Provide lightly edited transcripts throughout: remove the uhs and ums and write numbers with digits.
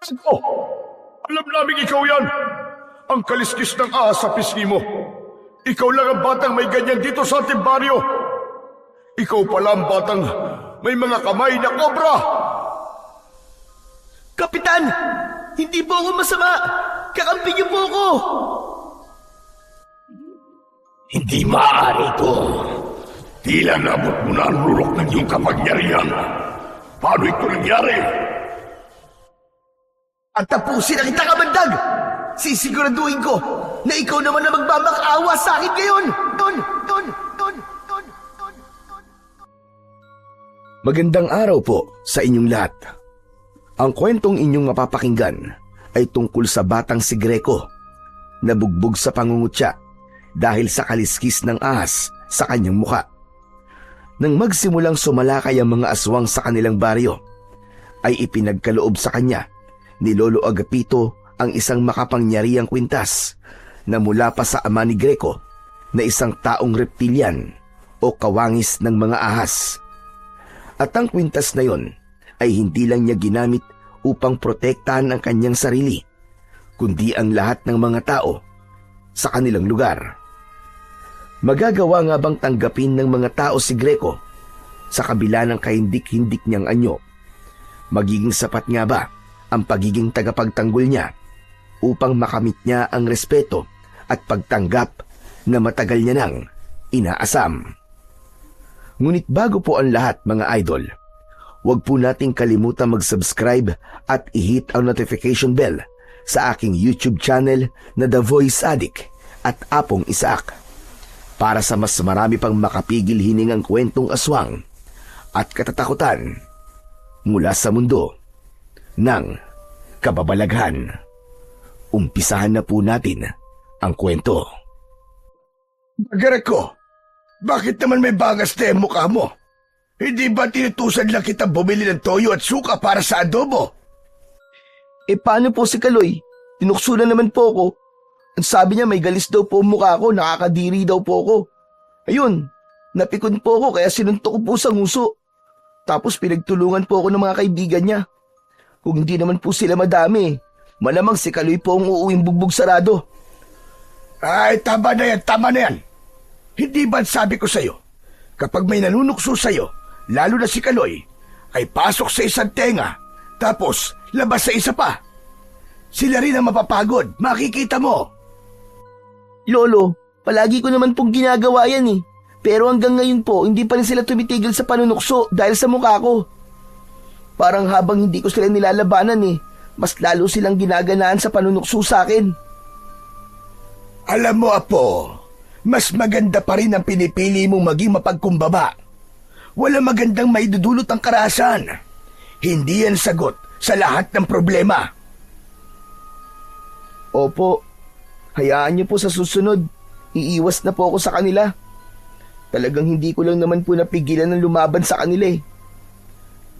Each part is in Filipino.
Oh, alam namin ikaw yan. Ang kaliskis ng ahas sa pisngi mo. Ikaw lang ang batang may ganyan dito sa ating baryo. Ikaw pala ang batang may mga kamay na kobra. Kapitan! Hindi po ako masama! Kakampi niyo po ako! Hindi maaari ito. Tila nabot mo na ang lulok ng iyong kapangyarihan. Paano ito nangyari? At tapusin na kita, kamandag! Sisiguraduhin ko na ikaw naman na magmamakaawa sa akin ngayon! Ton! Magandang araw po sa inyong lahat. Ang kwentong inyong mapapakinggan ay tungkol sa batang si Greco na bugbog sa pangungutya dahil sa kaliskis ng ahas sa kanyang muka. Nang magsimulang sumalakay ang mga aswang sa kanilang baryo, ay ipinagkaloob sa kanya ni Lolo Agapito ang isang makapangyarihang kwintas na mula pa sa ama ni Greco na isang taong reptilian o kawangis ng mga ahas. At ang kwintas na yon ay hindi lang niya ginamit upang protektahan ang kanyang sarili, kundi ang lahat ng mga tao sa kanilang lugar. Magagawa nga bang tanggapin ng mga tao si Greco sa kabila ng kahindik-hindik niyang anyo? Magiging sapat nga ba ang pagiging tagapagtanggol niya upang makamit niya ang respeto at pagtanggap na matagal niya nang inaasam? Ngunit bago po ang lahat, mga idol, huwag po nating kalimutan mag-subscribe at i-hit ang notification bell sa aking YouTube channel na The Voice Addict at Apong Isaac para sa mas marami pang makapigil hiningang kwentong aswang at katatakutan mula sa mundo ng kababalaghan. Umpisahan na po natin ang kwento. Greco, bakit naman may bagas na yung mukha mo? Hindi ba tinutusan lang kita bumili ng toyo at suka para sa adobo? Paano po si Kaloy? Tinukso na naman po ako. Ang sabi niya may galis daw po ang mukha ko, nakakadiri daw po ako. Ayun, napikon po ako kaya sinuntok ko po sa nguso. Tapos pinagtulungan po ako ng mga kaibigan niya. Kung hindi naman po sila madami, malamang si Kaloy po ang uuwing bugbog sarado. Ay, tama na yan. Hindi ba sabi ko sa'yo, kapag may nanunukso sa'yo, lalo na si Kaloy, ay pasok sa isang tenga, tapos labas sa isa pa. Sila rin ang mapapagod, makikita mo. Lolo, palagi ko naman pong ginagawa yan eh. Pero hanggang ngayon po, hindi pa rin sila tumitigil sa panunukso dahil sa mukha ko. Parang habang hindi ko sila nilalabanan eh, mas lalo silang ginaganaan sa panunukso sa akin. Alam mo, Apo, mas maganda pa rin ang pinipili mong maging mapagkumbaba. Wala magandang maidudulot ang karahasan. Hindi yan sagot sa lahat ng problema. Opo, hayaan niyo po sa susunod. Iiwas na po ako sa kanila. Talagang hindi ko lang naman po napigilan ng lumaban sa kanila eh.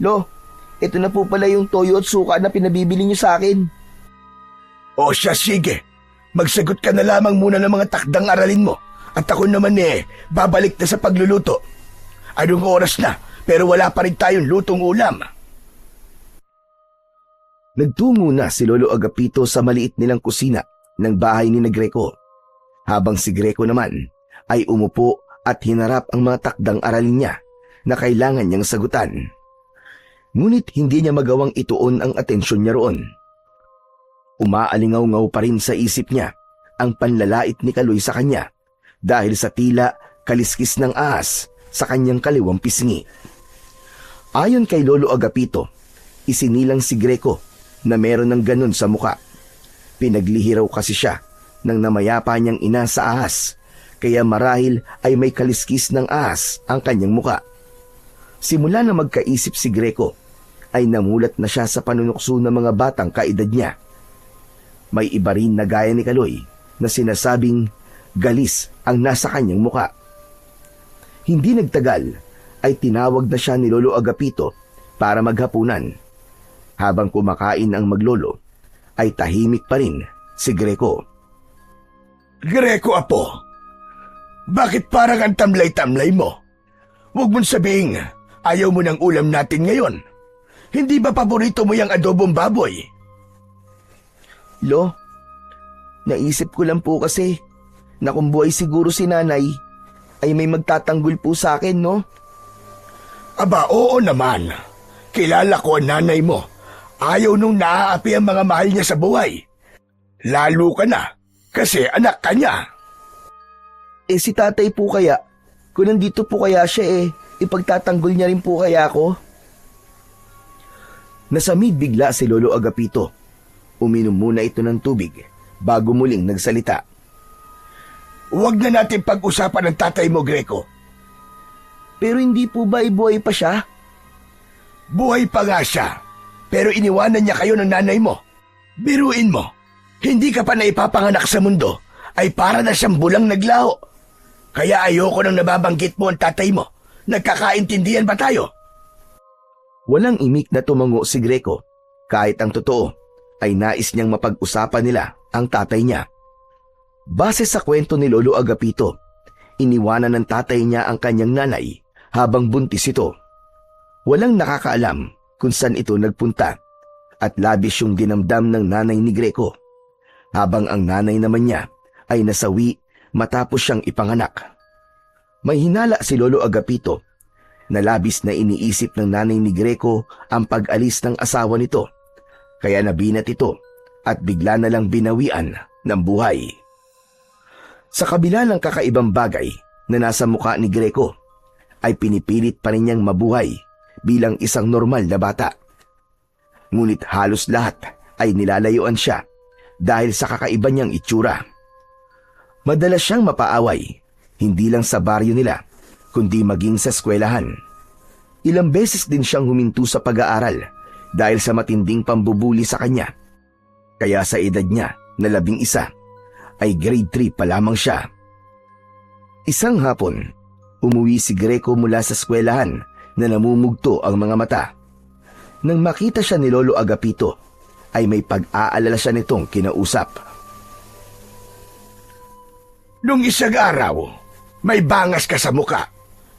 Lo, ito na po pala yung toyo at suka na pinabibili niyo sa akin. O siya, sige. Magsagot ka na lamang muna ng mga takdang aralin mo. At ako naman babalik na sa pagluluto. Anong oras na, pero wala pa rin tayong lutong ulam. Nagtungo na si Lolo Agapito sa maliit nilang kusina ng bahay ni Greco, habang si Greco naman ay umupo at hinarap ang mga takdang aralin niya na kailangan niyang sagutan. Ngunit hindi niya magawang ituon ang atensyon niya roon. Umaalingaw-ngaw pa rin sa isip niya ang panlalait ni Kaloy sa kanya dahil sa tila kaliskis ng ahas sa kanyang kaliwang pisngi. Ayon kay Lolo Agapito, isinilang si Greco na meron ng ganon sa muka. Pinaglihi raw kasi siya nang namayapa niyang ina sa ahas, kaya marahil ay may kaliskis ng ahas ang kanyang muka. Simula na magkaisip si Greco, ay namulat na siya sa panunukso ng mga batang kaedad niya. May iba rin na gaya ni Kaloy na sinasabing galis ang nasa kanyang muka. Hindi nagtagal ay tinawag na siya ni Lolo Agapito para maghapunan. Habang kumakain ang maglolo, ay tahimik pa rin si Greco. Greco, Apo, bakit parang ang tamlay-tamlay mo? Huwag mong sabihin, ayaw mo ng ulam natin ngayon. Hindi ba paborito mo yung adobong baboy? Lo, naisip ko lang po kasi na kung buhay siguro si nanay, ay may magtatanggol po sa akin, no? Aba, oo naman. Kilala ko ang nanay mo. Ayaw nung naaapi ang mga mahal niya sa buhay. Lalo ka na, kasi anak ka niya. Eh si tatay po kaya, kung nandito po kaya siya ipagtatanggol niya rin po kaya ako? Nasamid bigla si Lolo Agapito. Uminom muna ito ng tubig bago muling nagsalita. Huwag na natin pag-usapan ng tatay mo, Greco. Pero hindi po ba ibuhay pa siya? Buhay pa nga siya, pero iniwanan niya kayo ng nanay mo. Biruin mo, hindi ka pa naipapanganak sa mundo, ay para na siyang bulang naglaho. Kaya ayoko nang nababanggit mo ang tatay mo. Nagkakaintindihan ba tayo? Walang imik na tumango si Greco. Kahit ang totoo, ay nais niyang mapag-usapan nila ang tatay niya. Base sa kwento ni Lolo Agapito, iniwanan ng tatay niya ang kanyang nanay habang buntis ito. Walang nakakaalam kung saan ito nagpunta at labis yung dinamdam ng nanay ni Greco. Habang ang nanay naman niya ay nasawi matapos siyang ipanganak. May hinala si Lolo Agapito na labis na iniisip ng nanay ni Greco ang pag-alis ng asawa nito. Kaya nabinat ito at bigla na lang binawian ng buhay. Sa kabila ng kakaibang bagay na nasa mukha ni Greco, ay pinipilit pa rin niyang mabuhay bilang isang normal na bata. Ngunit halos lahat ay nilalayuan siya dahil sa kakaiba niyang itsura. Madalas siyang mapaaway, hindi lang sa baryo nila, kundi maging sa eskwelahan. Ilang beses din siyang huminto sa pag-aaral dahil sa matinding pambubuli sa kanya. Kaya sa edad niya na 11, ay grade 3 pa lamang siya. Isang hapon, umuwi si Greco mula sa eskwelahan na namumugto ang mga mata. Nang makita siya ni Lolo Agapito, ay may pag-aalala siya nitong kinausap. Nung isang araw, may bangas ka sa muka.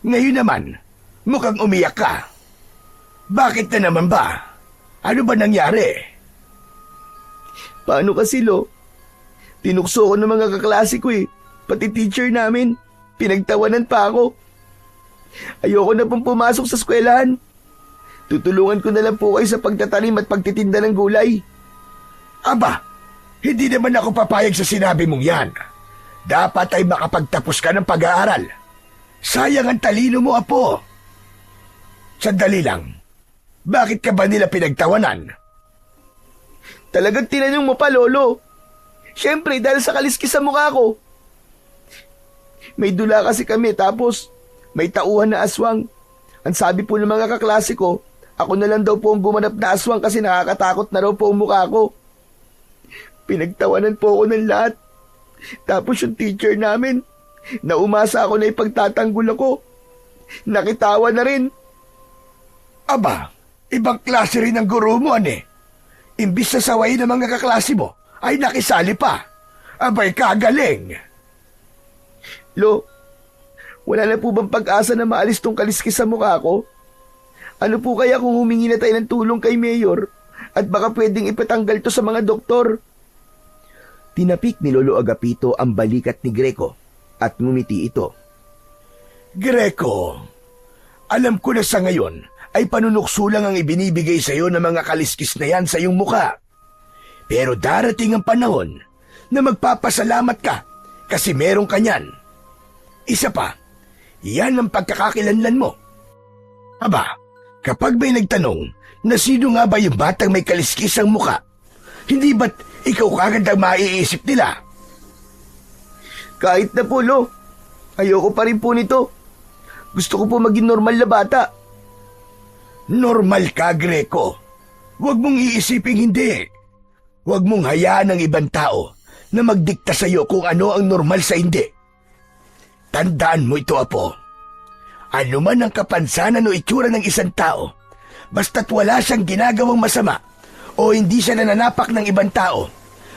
Ngayon naman, mukhang umiyak ka. Bakit na naman ba? Ano ba nangyari? Paano kasi, Lo? Tinukso ko ng mga kaklase ko pati teacher namin. Pinagtawanan pa ako. Ayoko na pong pumasok sa eskwelahan. Tutulungan ko na lang po kayo sa pagtatanim at pagtitinda ng gulay. Aba, hindi naman ako papayag sa sinabi mong yan. Dapat ay makapagtapos ka ng pag-aaral. Sayang ang talino mo, apo. Sandali lang. Bakit ka ba nila pinagtawanan? Talagang tinanong mo pa, Lolo. Siyempre, dahil sa kaliskis sa mukha ko. May dula kasi kami tapos may tauhan na aswang. Ang sabi po ng mga kaklase ko, ako na lang daw po ang gumanap na aswang kasi nakakatakot na raw po ang mukha ko. Pinagtawanan po ako ng lahat. Tapos yung teacher namin, na umasa ako na ipagtatanggol ako, nakitawa na rin. Aba, ibang klase rin ang guro mo, ane. Imbis na sawayin ng mga kaklase mo, ay nakisali pa. Abay, kagaling. Lo, wala na po bang pag-asa na maalis tong kaliskis sa mukha ko? Ano po kaya kung humingi na tayo ng tulong kay Mayor at baka pwedeng ipatanggal to sa mga doktor? Tinapik ni Lolo Agapito ang balikat ni Greco at ngumiti ito. Greco, alam ko na sa ngayon ay panunukso lang ang ibinibigay sa iyo ng mga kaliskis na yan sa iyong mukha. Pero darating ang panahon na magpapasalamat ka kasi meron ka niyan. Isa pa, yan ang pagkakakilanlan mo. Aba, kapag may nagtanong na sino nga ba yung batang may kaliskis ang mukha, hindi ba't ikaw kagad ang maiisip nila? Kahit na po, Lo. Ayoko pa rin po nito. Gusto ko po maging normal na bata. Normal ka, Greco. Huwag mong iisiping hindi. Huwag mong hayaan ng ibang tao na magdikta sa iyo kung ano ang normal sa hindi. Tandaan mo ito, apo. Ano man ang kapansanan o itsura ng isang tao, basta't wala siyang ginagawang masama o hindi siya nananapak ng ibang tao,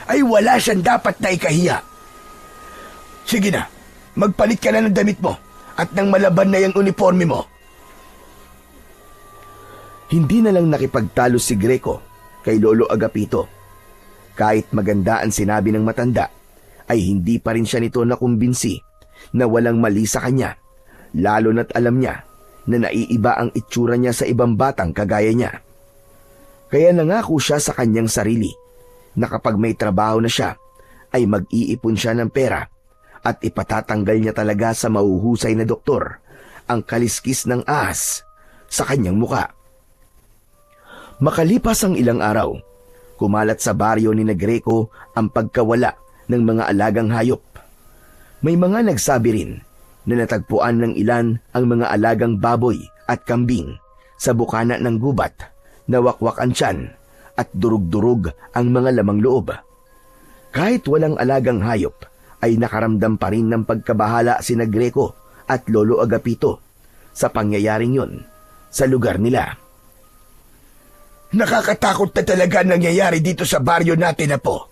ay wala siyang dapat na ikahiya. Sige na, magpalit ka na ng damit mo at ng malaban na yung uniforme mo. Hindi na lang nakipagtalo si Greco kay Lolo Agapito. Kahit maganda ang sinabi ng matanda, ay hindi pa rin siya nito nakumbinsi na walang mali sa kanya, lalo na't alam niya na naiiba ang itsura niya sa ibang batang kagaya niya. Kaya nangako siya sa kanyang sarili na kapag may trabaho na siya, ay mag-iipon siya ng pera at ipatatanggal niya talaga sa mahuhusay na doktor ang kaliskis ng ahas sa kanyang muka. Makalipas ang ilang araw, kumalat sa baryo ni Greco ang pagkawala ng mga alagang hayop. May mga nagsabi rin na natagpuan ng ilan ang mga alagang baboy at kambing sa bukana ng gubat na wakwak ang tiyan at durug-durug ang mga lamang loob. Kahit walang alagang hayop, ay nakaramdam pa rin ng pagkabahala si Greco at Lolo Agapito sa pangyayaring yon sa lugar nila. Nakakatakot na talaga ang nangyayari dito sa baryo natin na po.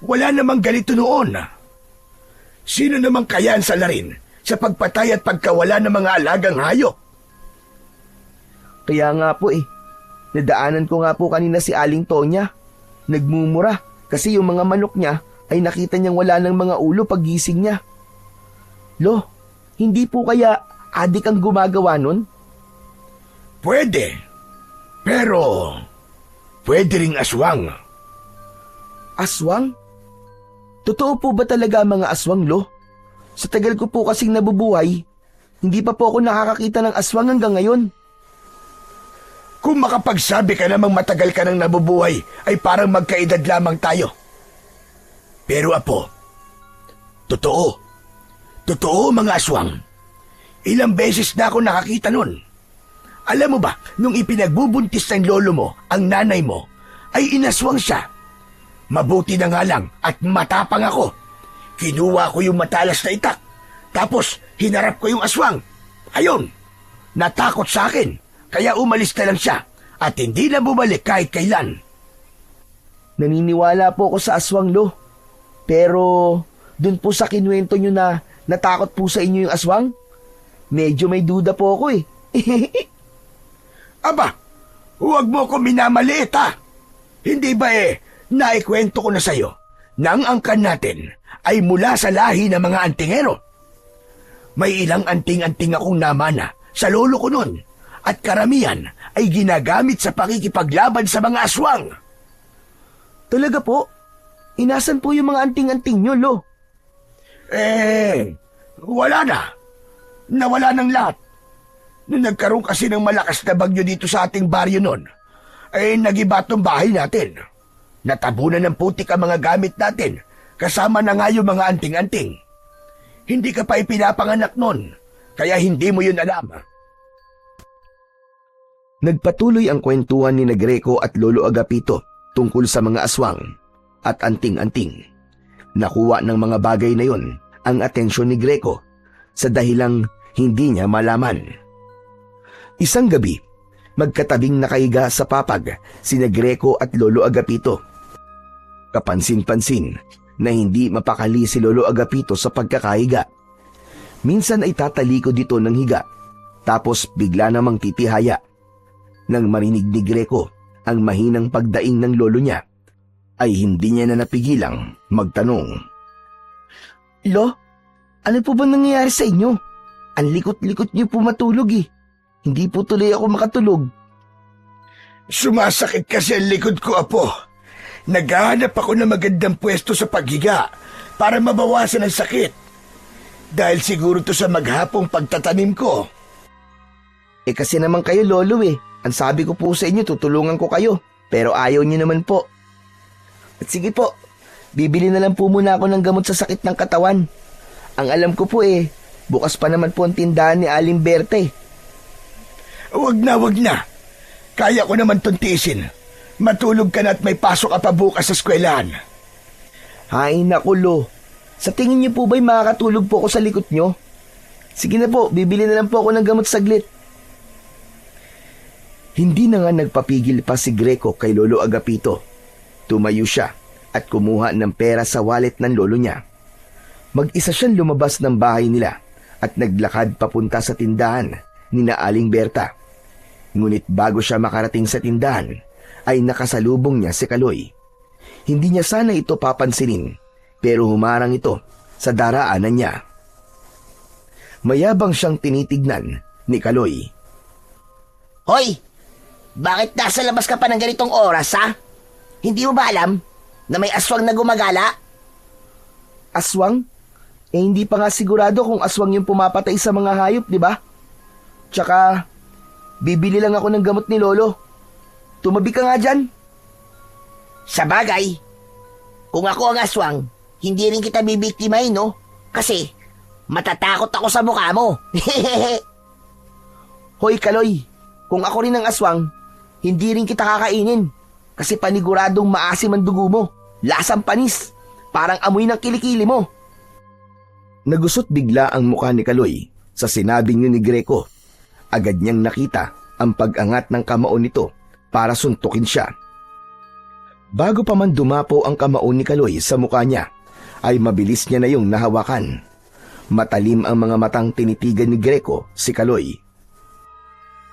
Wala namang ganito noon. Sino namang kaya ang salarin sa pagpatay at pagkawala ng mga alagang hayop? Kaya nga po nadaanan ko nga po kanina si Aling Tonya. Nagmumura kasi yung mga manok niya ay nakita niyang wala ng mga ulo paggising niya. Lo, hindi po kaya adik ang gumagawa nun? Pwede. Pero, pwede ring aswang. Aswang? Totoo po ba talaga ang mga aswang, Lo? Sa tagal ko po kasing nabubuhay, hindi pa po ako nakakakita ng aswang hanggang ngayon. Kung makapagsabi ka namang matagal ka nang nabubuhay, ay parang magkaedad lamang tayo. Pero apo, totoo. Totoo mga aswang. Ilang beses na ako nakakita nun. Alam mo ba, nung ipinagbubuntis ng lolo mo, ang nanay mo, ay inaswang siya. Mabuti na nga lang at matapang ako. Kinuha ko yung matalas na itak. Tapos hinarap ko yung aswang. Ayun, natakot sa akin. Kaya umalis na lang siya at hindi na bumalik kahit kailan. Naniniwala po ako sa aswang, Lo. Pero dun po sa kinuwento nyo na natakot po sa inyo yung aswang, medyo may duda po ako Aba, huwag mo ko minamaliit ha. Hindi ba naikwento ko na sa'yo na ang angkan natin ay mula sa lahi ng mga antingero. May ilang anting-anting akong namana sa lolo ko nun at karamihan ay ginagamit sa pakikipaglaban sa mga aswang. Talaga po? Inasan po yung mga anting-anting nyo, Lo? Wala na. Nawala ng lahat. Nung nagkaroon kasi ng malakas na bagyo dito sa ating baryo nun, ay nagiba tong bahay natin. Natabunan ng putik ang mga gamit natin, kasama na nga yung mga anting-anting. Hindi ka pa ipinapanganak nun, kaya hindi mo yun alam. Nagpatuloy ang kwentuhan ni Greco at Lolo Agapito tungkol sa mga aswang at anting-anting. Nakuha ng mga bagay na yon ang atensyon ni Greco sa dahilang hindi niya malaman. Isang gabi, magkatabing nakahiga sa papag sina Greco at Lolo Agapito. Kapansin-pansin na hindi mapakali si Lolo Agapito sa pagkakahiga. Minsan ay tatalikod dito ng higa, tapos bigla namang titihaya. Nang marinig ni Greco ang mahinang pagdaing ng lolo niya, ay hindi niya na napigilang magtanong. Lo, ano po ba nangyayari sa inyo? Ang likot-likot niyo po matulog Hindi po tuloy ako makatulog. Sumasakit kasi ang likod ko, Apo. Naghahanap ako ng magandang pwesto sa paghiga para mabawasan ang sakit. Dahil siguro to sa maghapong pagtatanim ko. Kasi naman kayo, Lolo Ang sabi ko po sa inyo, tutulungan ko kayo. Pero ayaw niyo naman po. At sige po, bibili na lang po muna ako ng gamot sa sakit ng katawan. Ang alam ko po bukas pa naman po ang tindahan ni Aling Berta Wag na. Kaya ko naman tuntisin. Matulog ka na at may pasok ka pa bukas sa eskwelahan. Hay naku, Lo. Sa tingin niyo po ba'y makakatulog po ako sa likot niyo? Sige na po, bibili na lang po ako ng gamot saglit. Hindi na nga nagpapigil pa si Greco kay Lolo Agapito. Tumayo siya at kumuha ng pera sa wallet ng lolo niya. Mag-isa siyang lumabas ng bahay nila at naglakad papunta sa tindahan ni na Aling Berta. Ngunit bago siya makarating sa tindahan, ay nakasalubong niya si Kaloy. Hindi niya sana ito papansinin, pero humarang ito sa daraanan niya. Mayabang siyang tinitignan ni Kaloy. Hoy! Bakit nasa labas ka pa ng ganitong oras, ha? Hindi mo ba alam na may aswang na gumagala? Aswang? Hindi pa nga sigurado kung aswang yung pumapatay sa mga hayop, di ba? Tsaka, bibili lang ako ng gamot ni Lolo. Tumabi ka nga dyan. Sa bagay, kung ako ang aswang, hindi rin kita bibiktimahin, no? Kasi, matatakot ako sa mukha mo. Hoy, Kaloy, kung ako rin ang aswang, hindi rin kita kakainin. Kasi paniguradong maasim ang dugo mo. Lasang panis. Parang amoy ng kilikili mo. Nagusot bigla ang mukha ni Kaloy sa sinabing yun ni Greco. Agad niyang nakita ang pag-angat ng kamao nito para suntukin siya. Bago pa man dumapo ang kamao ni Kaloy sa mukha niya, ay mabilis niya na yung nahawakan. Matalim ang mga matang tinitigan ni Greco si Kaloy.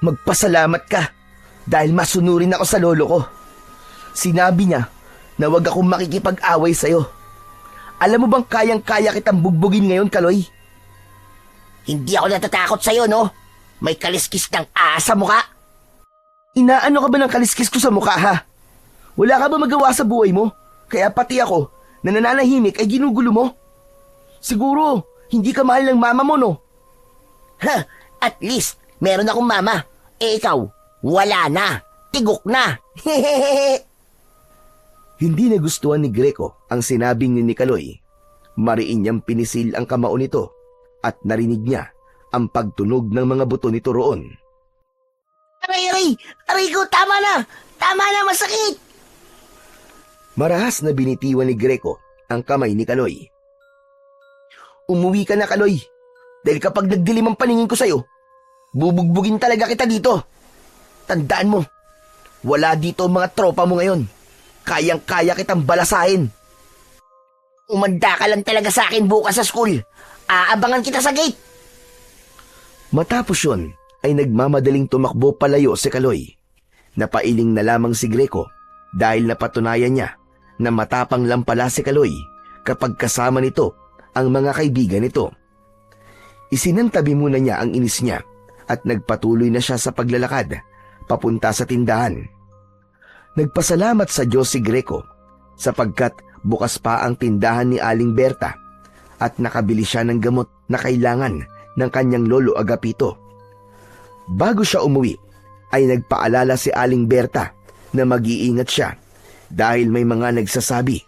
Magpasalamat ka dahil masunurin ako sa lolo ko. Sinabi niya na wag akong makikipag-away sa'yo. Alam mo bang kayang-kaya kitang bugbugin ngayon, Kaloy? Hindi ako natatakot sa'yo, no? May kaliskis ng asa mukha. Inaano ka ba ng kaliskis ko sa mukha, ha? Wala ka ba magawa sa buhay mo? Kaya pati ako, na nananahimik ay ginugulo mo? Siguro, hindi ka mahal ng mama mo, no? Ha, at least, meron akong mama. Eh ikaw, wala na. Tigok na. Hindi nagustuhan ni Greco ang sinabing ni Kaloy. Mariin niyang pinisil ang kamao nito at narinig niya ang pagtunog ng mga buto nito roon. Aray! Aray ko, tama na! Tama na, masakit! Marahas na binitiwan ni Greco ang kamay ni Kaloy. Umuwi ka na, Kaloy. Dahil kapag nagdilim ang paningin ko sa'yo, bubugbugin talaga kita dito. Tandaan mo, wala dito ang mga tropa mo ngayon. Kayang-kaya kitang balasahin. Umanda ka lang talaga sa akin bukas sa school. Aabangan kita sa gate. Matapos yun, ay nagmamadaling tumakbo palayo si Kaloy. Napailing na lamang si Greco dahil napatunayan niya na matapang lang pala si Kaloy kapag kasama nito ang mga kaibigan nito. Isinantabi muna niya ang inis niya at nagpatuloy na siya sa paglalakad papunta sa tindahan. Nagpasalamat sa Diyos si Greco sapagkat bukas pa ang tindahan ni Aling Berta at nakabili siya ng gamot na kailangan ng kanyang lolo Agapito. Bago siya umuwi, ay nagpaalala si Aling Berta na mag-iingat siya dahil may mga nagsasabi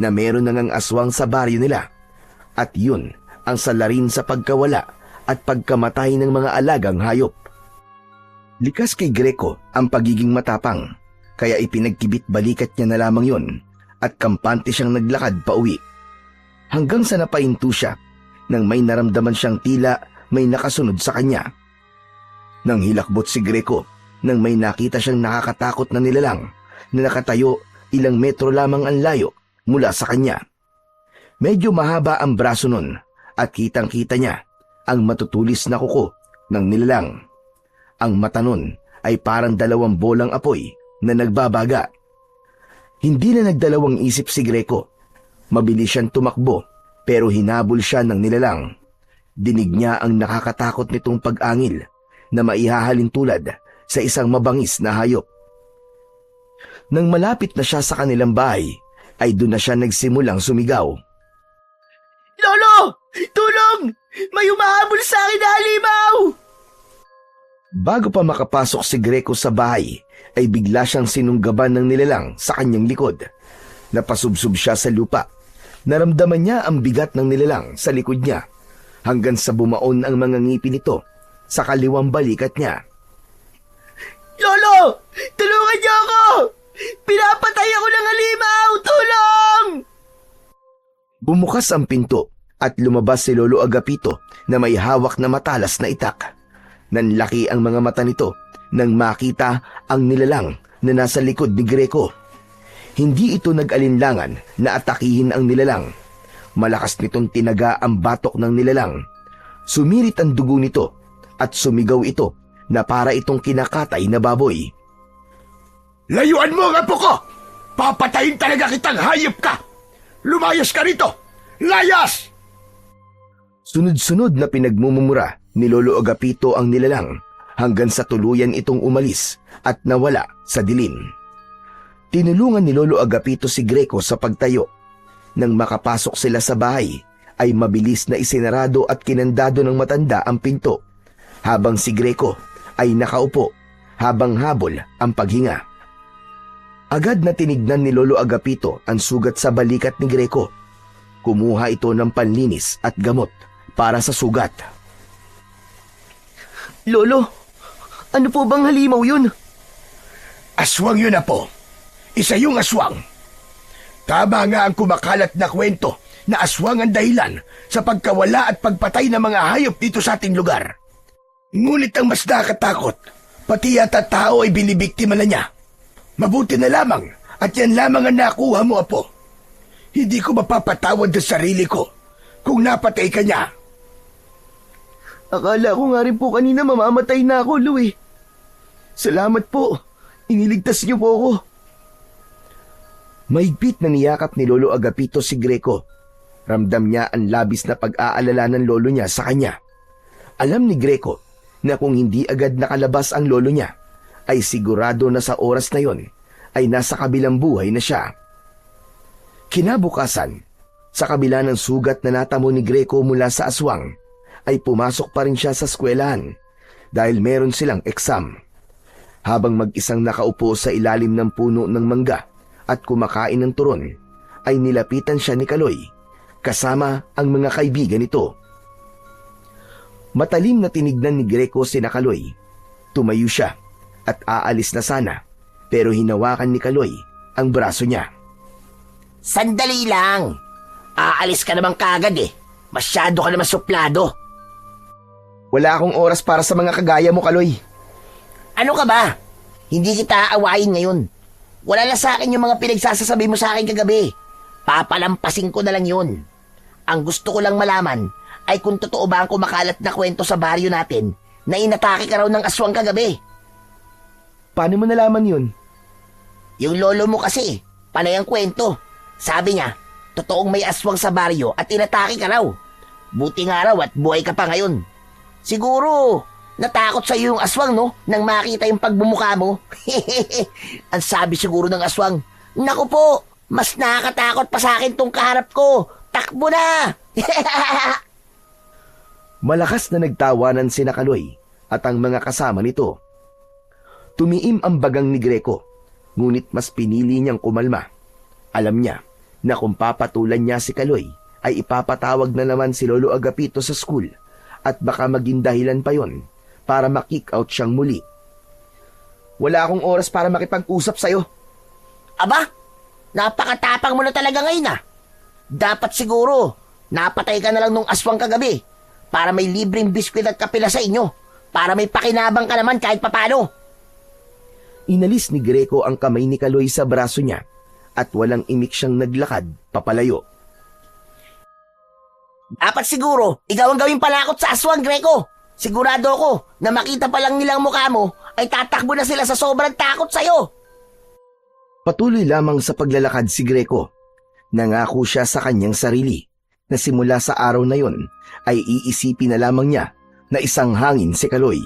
na meron na ngang aswang sa baryo nila at yun ang salarin sa pagkawala at pagkamatay ng mga alagang hayop. Likas kay Greco ang pagiging matapang, kaya ipinagkibit balikat niya na lamang yun at kampante siyang naglakad pa uwi. Hanggang sa napahinto siya nang may naramdaman siyang tila may nakasunod sa kanya. Nang hilakbot si Greco nang may nakita siyang nakakatakot na nilalang na nakatayo ilang metro lamang ang layo mula sa kanya. Medyo mahaba ang braso nun at kitang-kita niya ang matutulis na kuko ng nilalang. Ang mata nun ay parang 2 bolang apoy na nagbabaga. Hindi na nagdalawang isip si Greco. Mabilis siyang tumakbo pero hinabol siya ng nilalang. Dinig niya ang nakakatakot nitong pag-angil na maihahalin tulad sa isang mabangis na hayop. Nang malapit na siya sa kanilang bahay, ay doon na siya nagsimulang sumigaw. Lolo! Tulong! May humahabol sa akin na halimaw! Bago pa makapasok si Greco sa bahay, ay bigla siyang sinunggaban ng nilalang sa kanyang likod. Napasubsob siya sa lupa. Naramdaman niya ang bigat ng nilalang sa likod niya hanggang sa bumaon ang mga ngipin nito sa kaliwang balikat niya. Lolo! Tulungan niyo ako! Pinapatay ako ng halimaw! Tulong! Bumukas ang pinto at lumabas si Lolo Agapito na may hawak na matalas na itak. Nanlaki ang mga mata nito nang makita ang nilalang na nasa likod ni Greco. Hindi ito nag-alinlangan na atakihin ang nilalang. Malakas nitong tinaga ang batok ng nilalang. Sumirit ang dugo nito at sumigaw ito na para itong kinakatay na baboy. Layuan mo ang apo ko! Papatay Papatayin talaga kitang hayop ka! Lumayas ka rito! Layas! Sunod-sunod na pinagmumura ni Lolo Agapito ang nilalang hanggang sa tuluyan itong umalis at nawala sa dilim. Tinulungan ni Lolo Agapito si Greco sa pagtayo. Nang makapasok sila sa bahay, ay mabilis na isinarado at kinandado ng matanda ang pinto, habang si Greco ay nakaupo habang habol ang paghinga. Agad na tinignan ni Lolo Agapito ang sugat sa balikat ni Greco. Kumuha ito ng panlinis at gamot para sa sugat. Lolo, ano po bang halimaw yun? Aswang yun, Apo. Isa yung aswang. Tama nga ang kumakalat na kwento na aswang ang dahilan sa pagkawala at pagpatay ng mga hayop dito sa ating lugar. Ngunit ang mas nakakatakot, pati yata tao ay binibiktima na niya. Mabuti na lamang at yan lamang ang nakuha mo, Apo. Hindi ko mapapatawad sa sarili ko kung napatay ka niya. Akala ko nga rin po kanina mamamatay na ako, Louie. Salamat po. Iniligtas niyo po ako. Mahigpit na niyakap ni Lolo Agapito si Greco. Ramdam niya ang labis na pag-aalala ng lolo niya sa kanya. Alam ni Greco na kung hindi agad nakalabas ang lolo niya, ay sigurado na sa oras na yon ay nasa kabilang buhay na siya. Kinabukasan, sa kabila ng sugat na natamo ni Greco mula sa aswang, ay pumasok pa rin siya sa eskwelahan dahil meron silang eksam. Habang mag-isang nakaupo sa ilalim ng puno ng mangga at kumakain ng turon, ay nilapitan siya ni Kaloy, kasama ang mga kaibigan nito. Matalim na tinignan ni Greco si Kaloy. Tumayo siya at aalis na sana, pero hinawakan ni Kaloy ang braso niya. Sandali lang. Aalis ka naman kagad eh. Masyado ka naman suplado. Wala akong oras para sa mga kagaya mo, Kaloy. Ano ka ba? Hindi kita aawayin ngayon. Wala na sa akin yung mga pinagsasasabi mo sa akin kagabi. Papalampasin ko na lang yun. Ang gusto ko lang malaman ay kung totoo ba ang kumakalat na kwento sa baryo natin na inatake ka raw ng aswang kagabi. Paano mo nalaman yun? Yung lolo mo kasi, panay ang kwento. Sabi niya, totoong may aswang sa baryo at inatake ka raw. Buti nga raw at buhay ka pa ngayon. Siguro, natakot sa iyo yung aswang, no? Nang makita yung pagbumuka mo. Ang sabi siguro ng aswang, naku po, mas nakakatakot pa sa akin tong kaharap ko. Takbo na! Malakas na nagtawanan si Kaloy at ang mga kasama nito. Tumiim ang bagang ni Greco, ngunit mas pinili niyang kumalma. Alam niya na kung papatulan niya si Kaloy, ay ipapatawag na naman si Lolo Agapito sa school at baka maging dahilan pa yon para makick out siyang muli. Wala akong oras para makipag-usap sa'yo. Aba, napakatapang mo na talaga ngayon ah. Dapat siguro, napatay ka na lang nung aswang kagabi para may libreng biskwit at kapila sa inyo. Para may pakinabang ka naman kahit papano. Inalis ni Greco ang kamay ni Kaloy sa braso niya at walang imik siyang naglakad papalayo. Dapat siguro, ikaw ang gawing palakot sa aswang, Greco. Sigurado ako na makita pa lang nilang mukha mo ay tatakbo na sila sa sobrang takot sa'yo. Patuloy lamang sa paglalakad si Greco. Nangako siya sa kanyang sarili na simula sa araw na yon ay iisipin na lamang niya na isang hangin si Kaloy.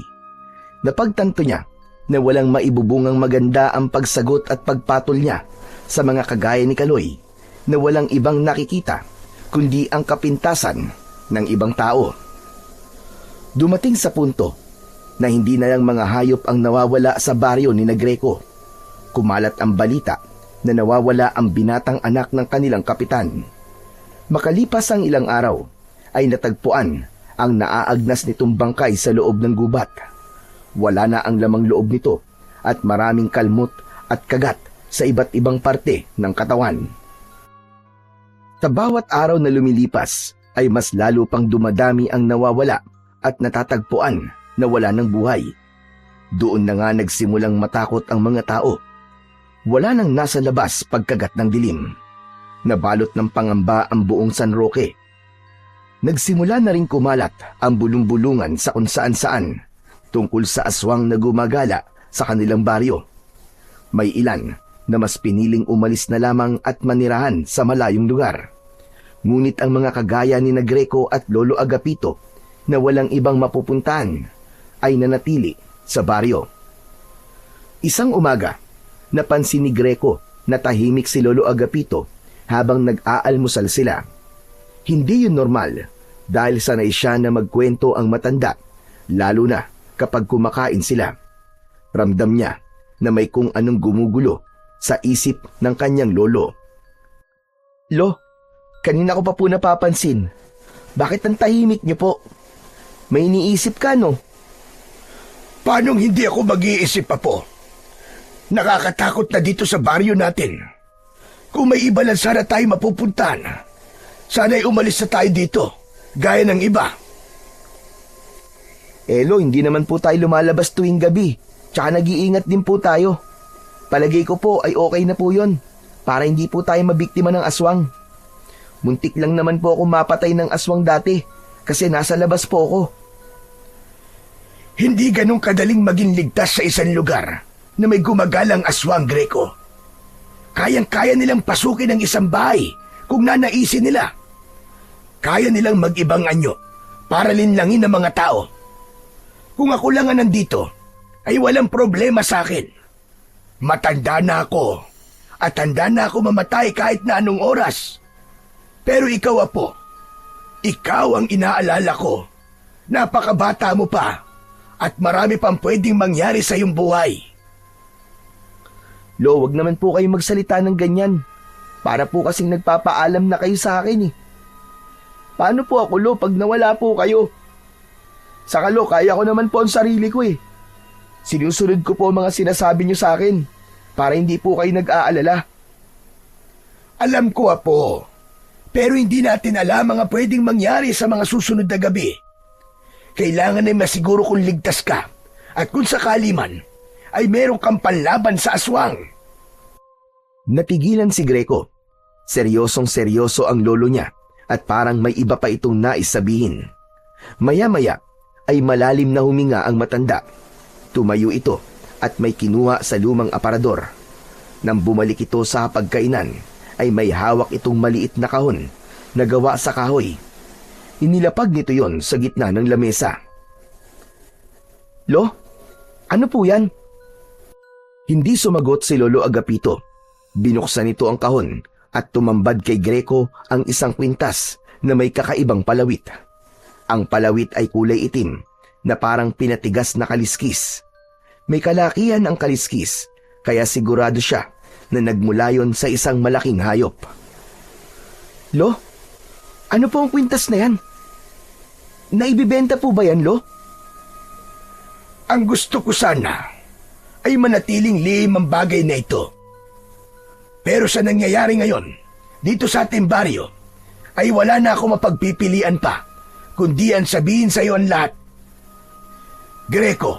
Napagtanto niya na walang maibubungang maganda ang pagsagot at pagpatol niya sa mga kagaya ni Kaloy na walang ibang nakikita kundi ang kapintasan ng ibang tao. Dumating sa punto na hindi na lang mga hayop ang nawawala sa baryo ni Greco. Kumalat ang balita na nawawala ang binatang anak ng kanilang kapitan. Makalipas ang ilang araw, ay natagpuan ang naaagnas nitong bangkay sa loob ng gubat. Wala na ang lamang loob nito at maraming kalmot at kagat sa iba't ibang parte ng katawan. Sa bawat araw na lumilipas, ay mas lalo pang dumadami ang nawawala at natatagpuan na wala ng buhay. Doon na nga nagsimulang matakot ang mga tao. Wala nang nasa labas pagkagat ng dilim. Nabalot ng pangamba ang buong San Roque. Nagsimula na rin kumalat ang bulong-bulungan sa kung saan-saan tungkol sa aswang na gumagala sa kanilang baryo. May ilan na mas piniling umalis na lamang at manirahan sa malayong lugar. Ngunit ang mga kagaya ni na Greco at Lolo Agapito na walang ibang mapupuntahan ay nanatili sa baryo. Isang umaga, napansin ni Greco na tahimik si Lolo Agapito habang nag-aalmusal sila. Hindi yun normal dahil sanay siya na magkwento ang matanda, lalo na kapag kumakain sila. Ramdam niya na may kung anong gumugulo sa isip ng kanyang lolo. Lo, kanina ko pa po napapansin. Bakit ang tahimik niyo po? May iniisip ka, no? Paanong hindi ako mag-iisip pa po? Nakakatakot na dito sa baryo natin. Kung may iba lang sana tayo mapupuntahan, sana'y umalis na tayo dito, gaya ng iba. Lo, hindi naman po tayo lumalabas tuwing gabi. Tsaka nag-iingat din po tayo. Palagay ko po ay okay na po yun, para hindi po tayo mabiktima ng aswang. Muntik lang naman po ako mapatay ng aswang dati, kasi nasa labas po ako. Hindi ganun kadaling maging ligtas sa isang lugar na may gumagalang aswang, Greco. Kayang-kaya nilang pasukin ang isang bahay kung nanaisin nila. Kaya nilang mag-ibang anyo para linlangin ang mga tao. Kung ako lang ang nandito, ay walang problema sa akin. Matanda na ako at handa na ako mamatay kahit na anong oras. Pero ikaw, Apo, ikaw ang inaalala ko. Napakabata mo pa at marami pang pwedeng mangyari sa iyong buhay. Lo, wag naman po kayo magsalita ng ganyan. Para po kasing nagpapaalam na kayo sa akin eh. Paano po ako, Lo, pag nawala po kayo? Saka, Lo, kaya ko naman po ang sarili ko eh. Sinusunod ko po ang mga sinasabi niyo sa akin para hindi po kayo nag-aalala. Alam ko, Apo, pero hindi natin alam mga pwedeng mangyari sa mga susunod na gabi. Kailangan ay masiguro kung ligtas ka at kung sakali man ay meron kang panlaban sa aswang. Natigilan si Greco. Seryosong seryoso ang lolo niya at parang may iba pa itong nais sabihin. Maya-maya ay malalim na huminga ang matanda. Tumayo ito at may kinuha sa lumang aparador. Nang bumalik ito sa pagkainan ay may hawak itong maliit na kahon na gawa sa kahoy. Inilapag nito yon sa gitna ng lamesa. Lo, ano po yan? Hindi sumagot si Lolo Agapito. Binuksan nito ang kahon at tumambad kay Greco ang isang kwintas na may kakaibang palawit. Ang palawit ay kulay itim na parang pinatigas na kaliskis. May kalakihan ang kaliskis kaya sigurado siya na nagmula yon sa isang malaking hayop. Lo, ano po ang kwintas na yan? Naibibenta po ba yan, Lo? Ang gusto ko sana ay manatiling lihim ang bagay na ito. Pero sa nangyayari ngayon, dito sa ating baryo, ay wala na ako mapagpipilian pa, kundi ang sabihin sa iyo ang lahat. Greco,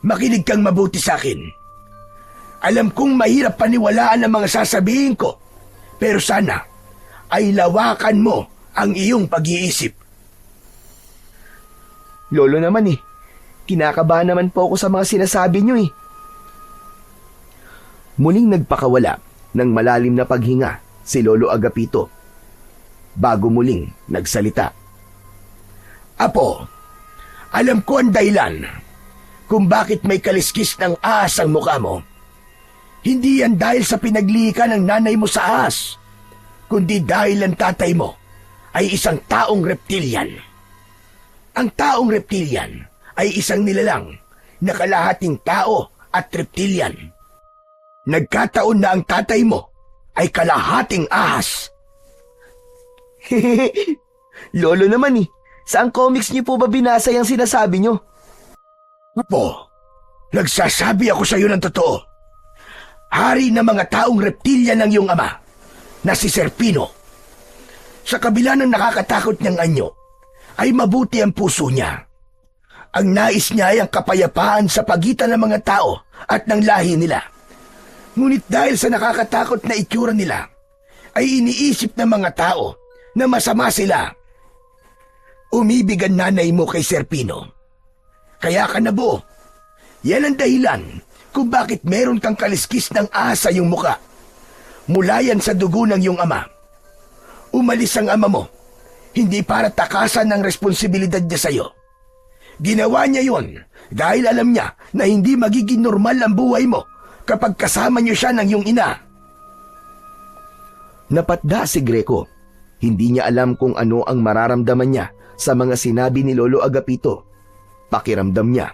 makinig kang mabuti sa akin. Alam kong mahirap paniwalaan ang mga sasabihin ko, pero sana ay lawakan mo ang iyong pag-iisip. Lolo naman eh, kinakabahan naman po ako sa mga sinasabi niyo eh. Muling nagpakawala ng malalim na paghinga si Lolo Agapito. Bago muling nagsalita. Apo, alam ko ang dahilan kung bakit may kaliskis ng ahas ang mukha mo. Hindi yan dahil sa pinaglihi ka ng nanay mo sa ahas, kundi dahil ang tatay mo ay isang taong reptilian. Ang taong reptilian ay isang nilalang na kalahating tao at reptilian. Nagkataon na ang tatay mo ay kalahating ahas. Lolo naman eh, saan comics niyo po ba binasa yung sinasabi niyo? Apo, nagsasabi ako sa iyo ng totoo. Hari ng mga taong reptilian ng iyong ama, na si Serpino. Sa kabila ng nakakatakot niyang anyo, ay mabuti ang puso niya. Ang nais niya ay ang kapayapaan sa pagitan ng mga tao at ng lahi nila. Ngunit dahil sa nakakatakot na itsura nila, ay iniisip ng mga tao na masama sila. Umibig ang nanay mo kay Serpino. Kaya ka nabuo. Yan ang dahilan kung bakit meron kang kaliskis ng ahas sa iyong muka. Mula yan sa dugo ng iyong ama. Umalis ang ama mo, hindi para takasan ang responsibilidad niya sa iyo. Ginawa niya yon dahil alam niya na hindi magiging normal ang buhay mo kapag kasama niyo siya ng iyong ina. Napatda si Greco. Hindi niya alam kung ano ang mararamdaman niya sa mga sinabi ni Lolo Agapito. Pakiramdam niya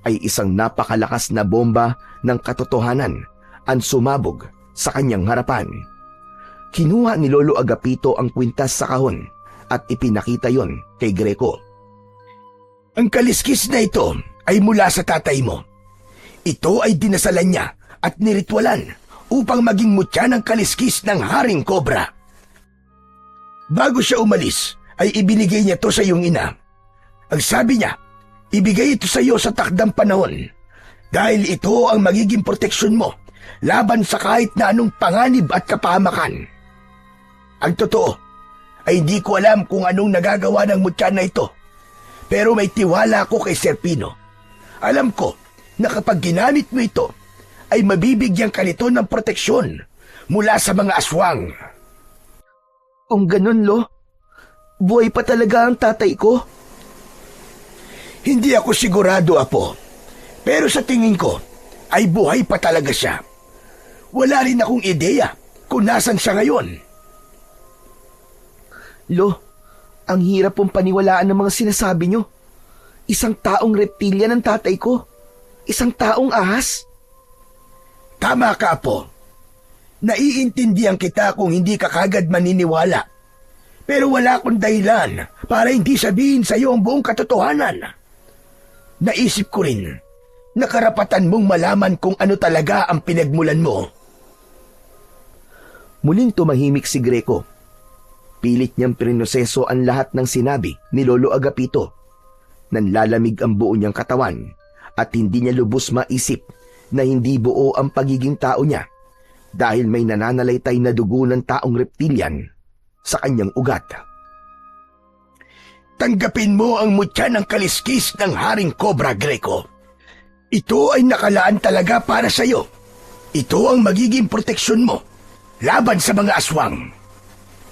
ay isang napakalakas na bomba ng katotohanan ang sumabog sa kanyang harapan. Kinuha ni Lolo Agapito ang kwintas sa kahon at ipinakita yon kay Greco. Ang kaliskis na ito ay mula sa tatay mo. Ito ay dinasalan niya at niritwalan upang maging mutya ng kaliskis ng Haring Cobra. Bago siya umalis, ay ibinigay niya to sa iyong ina. Ang sabi niya, ibigay ito sa iyo sa takdang panahon dahil ito ang magiging proteksyon mo laban sa kahit na anong panganib at kapahamakan. Ang totoo ay hindi ko alam kung anong nagagawa ng mutya na ito, pero may tiwala ako kay Sir Pino. Alam ko na kapag ginamit mo ito, ay mabibigyan ka nito ng proteksyon mula sa mga aswang. Kung ganun, Lo, buhay pa talaga ang tatay ko? Hindi ako sigurado, Apo. Pero sa tingin ko, ay buhay pa talaga siya. Wala rin akong ideya kung nasan siya ngayon. Lo, ang hirap pong paniwalaan ng mga sinasabi nyo. Isang taong reptilya ng tatay ko. Isang taong ahas. Tama ka, Apo. Naiintindihan kita kung hindi ka kagad maniniwala. Pero wala akong dahilan para hindi sabihin sa iyo ang buong katotohanan. Naisip ko rin na karapatan mong malaman kung ano talaga ang pinagmulan mo. Muling tumahimik si Greco. Pilit niyang prinoseso ang lahat ng sinabi ni Lolo Agapito. Nanlalamig ang buo niyang katawan at hindi niya lubos maisip na hindi buo ang pagiging tao niya dahil may nananalaytay na dugo ng taong reptilian sa kanyang ugat. Tanggapin mo ang mutya ng kaliskis ng Haring Cobra, Greco. Ito ay nakalaan talaga para sa iyo. Ito ang magiging proteksyon mo laban sa mga aswang.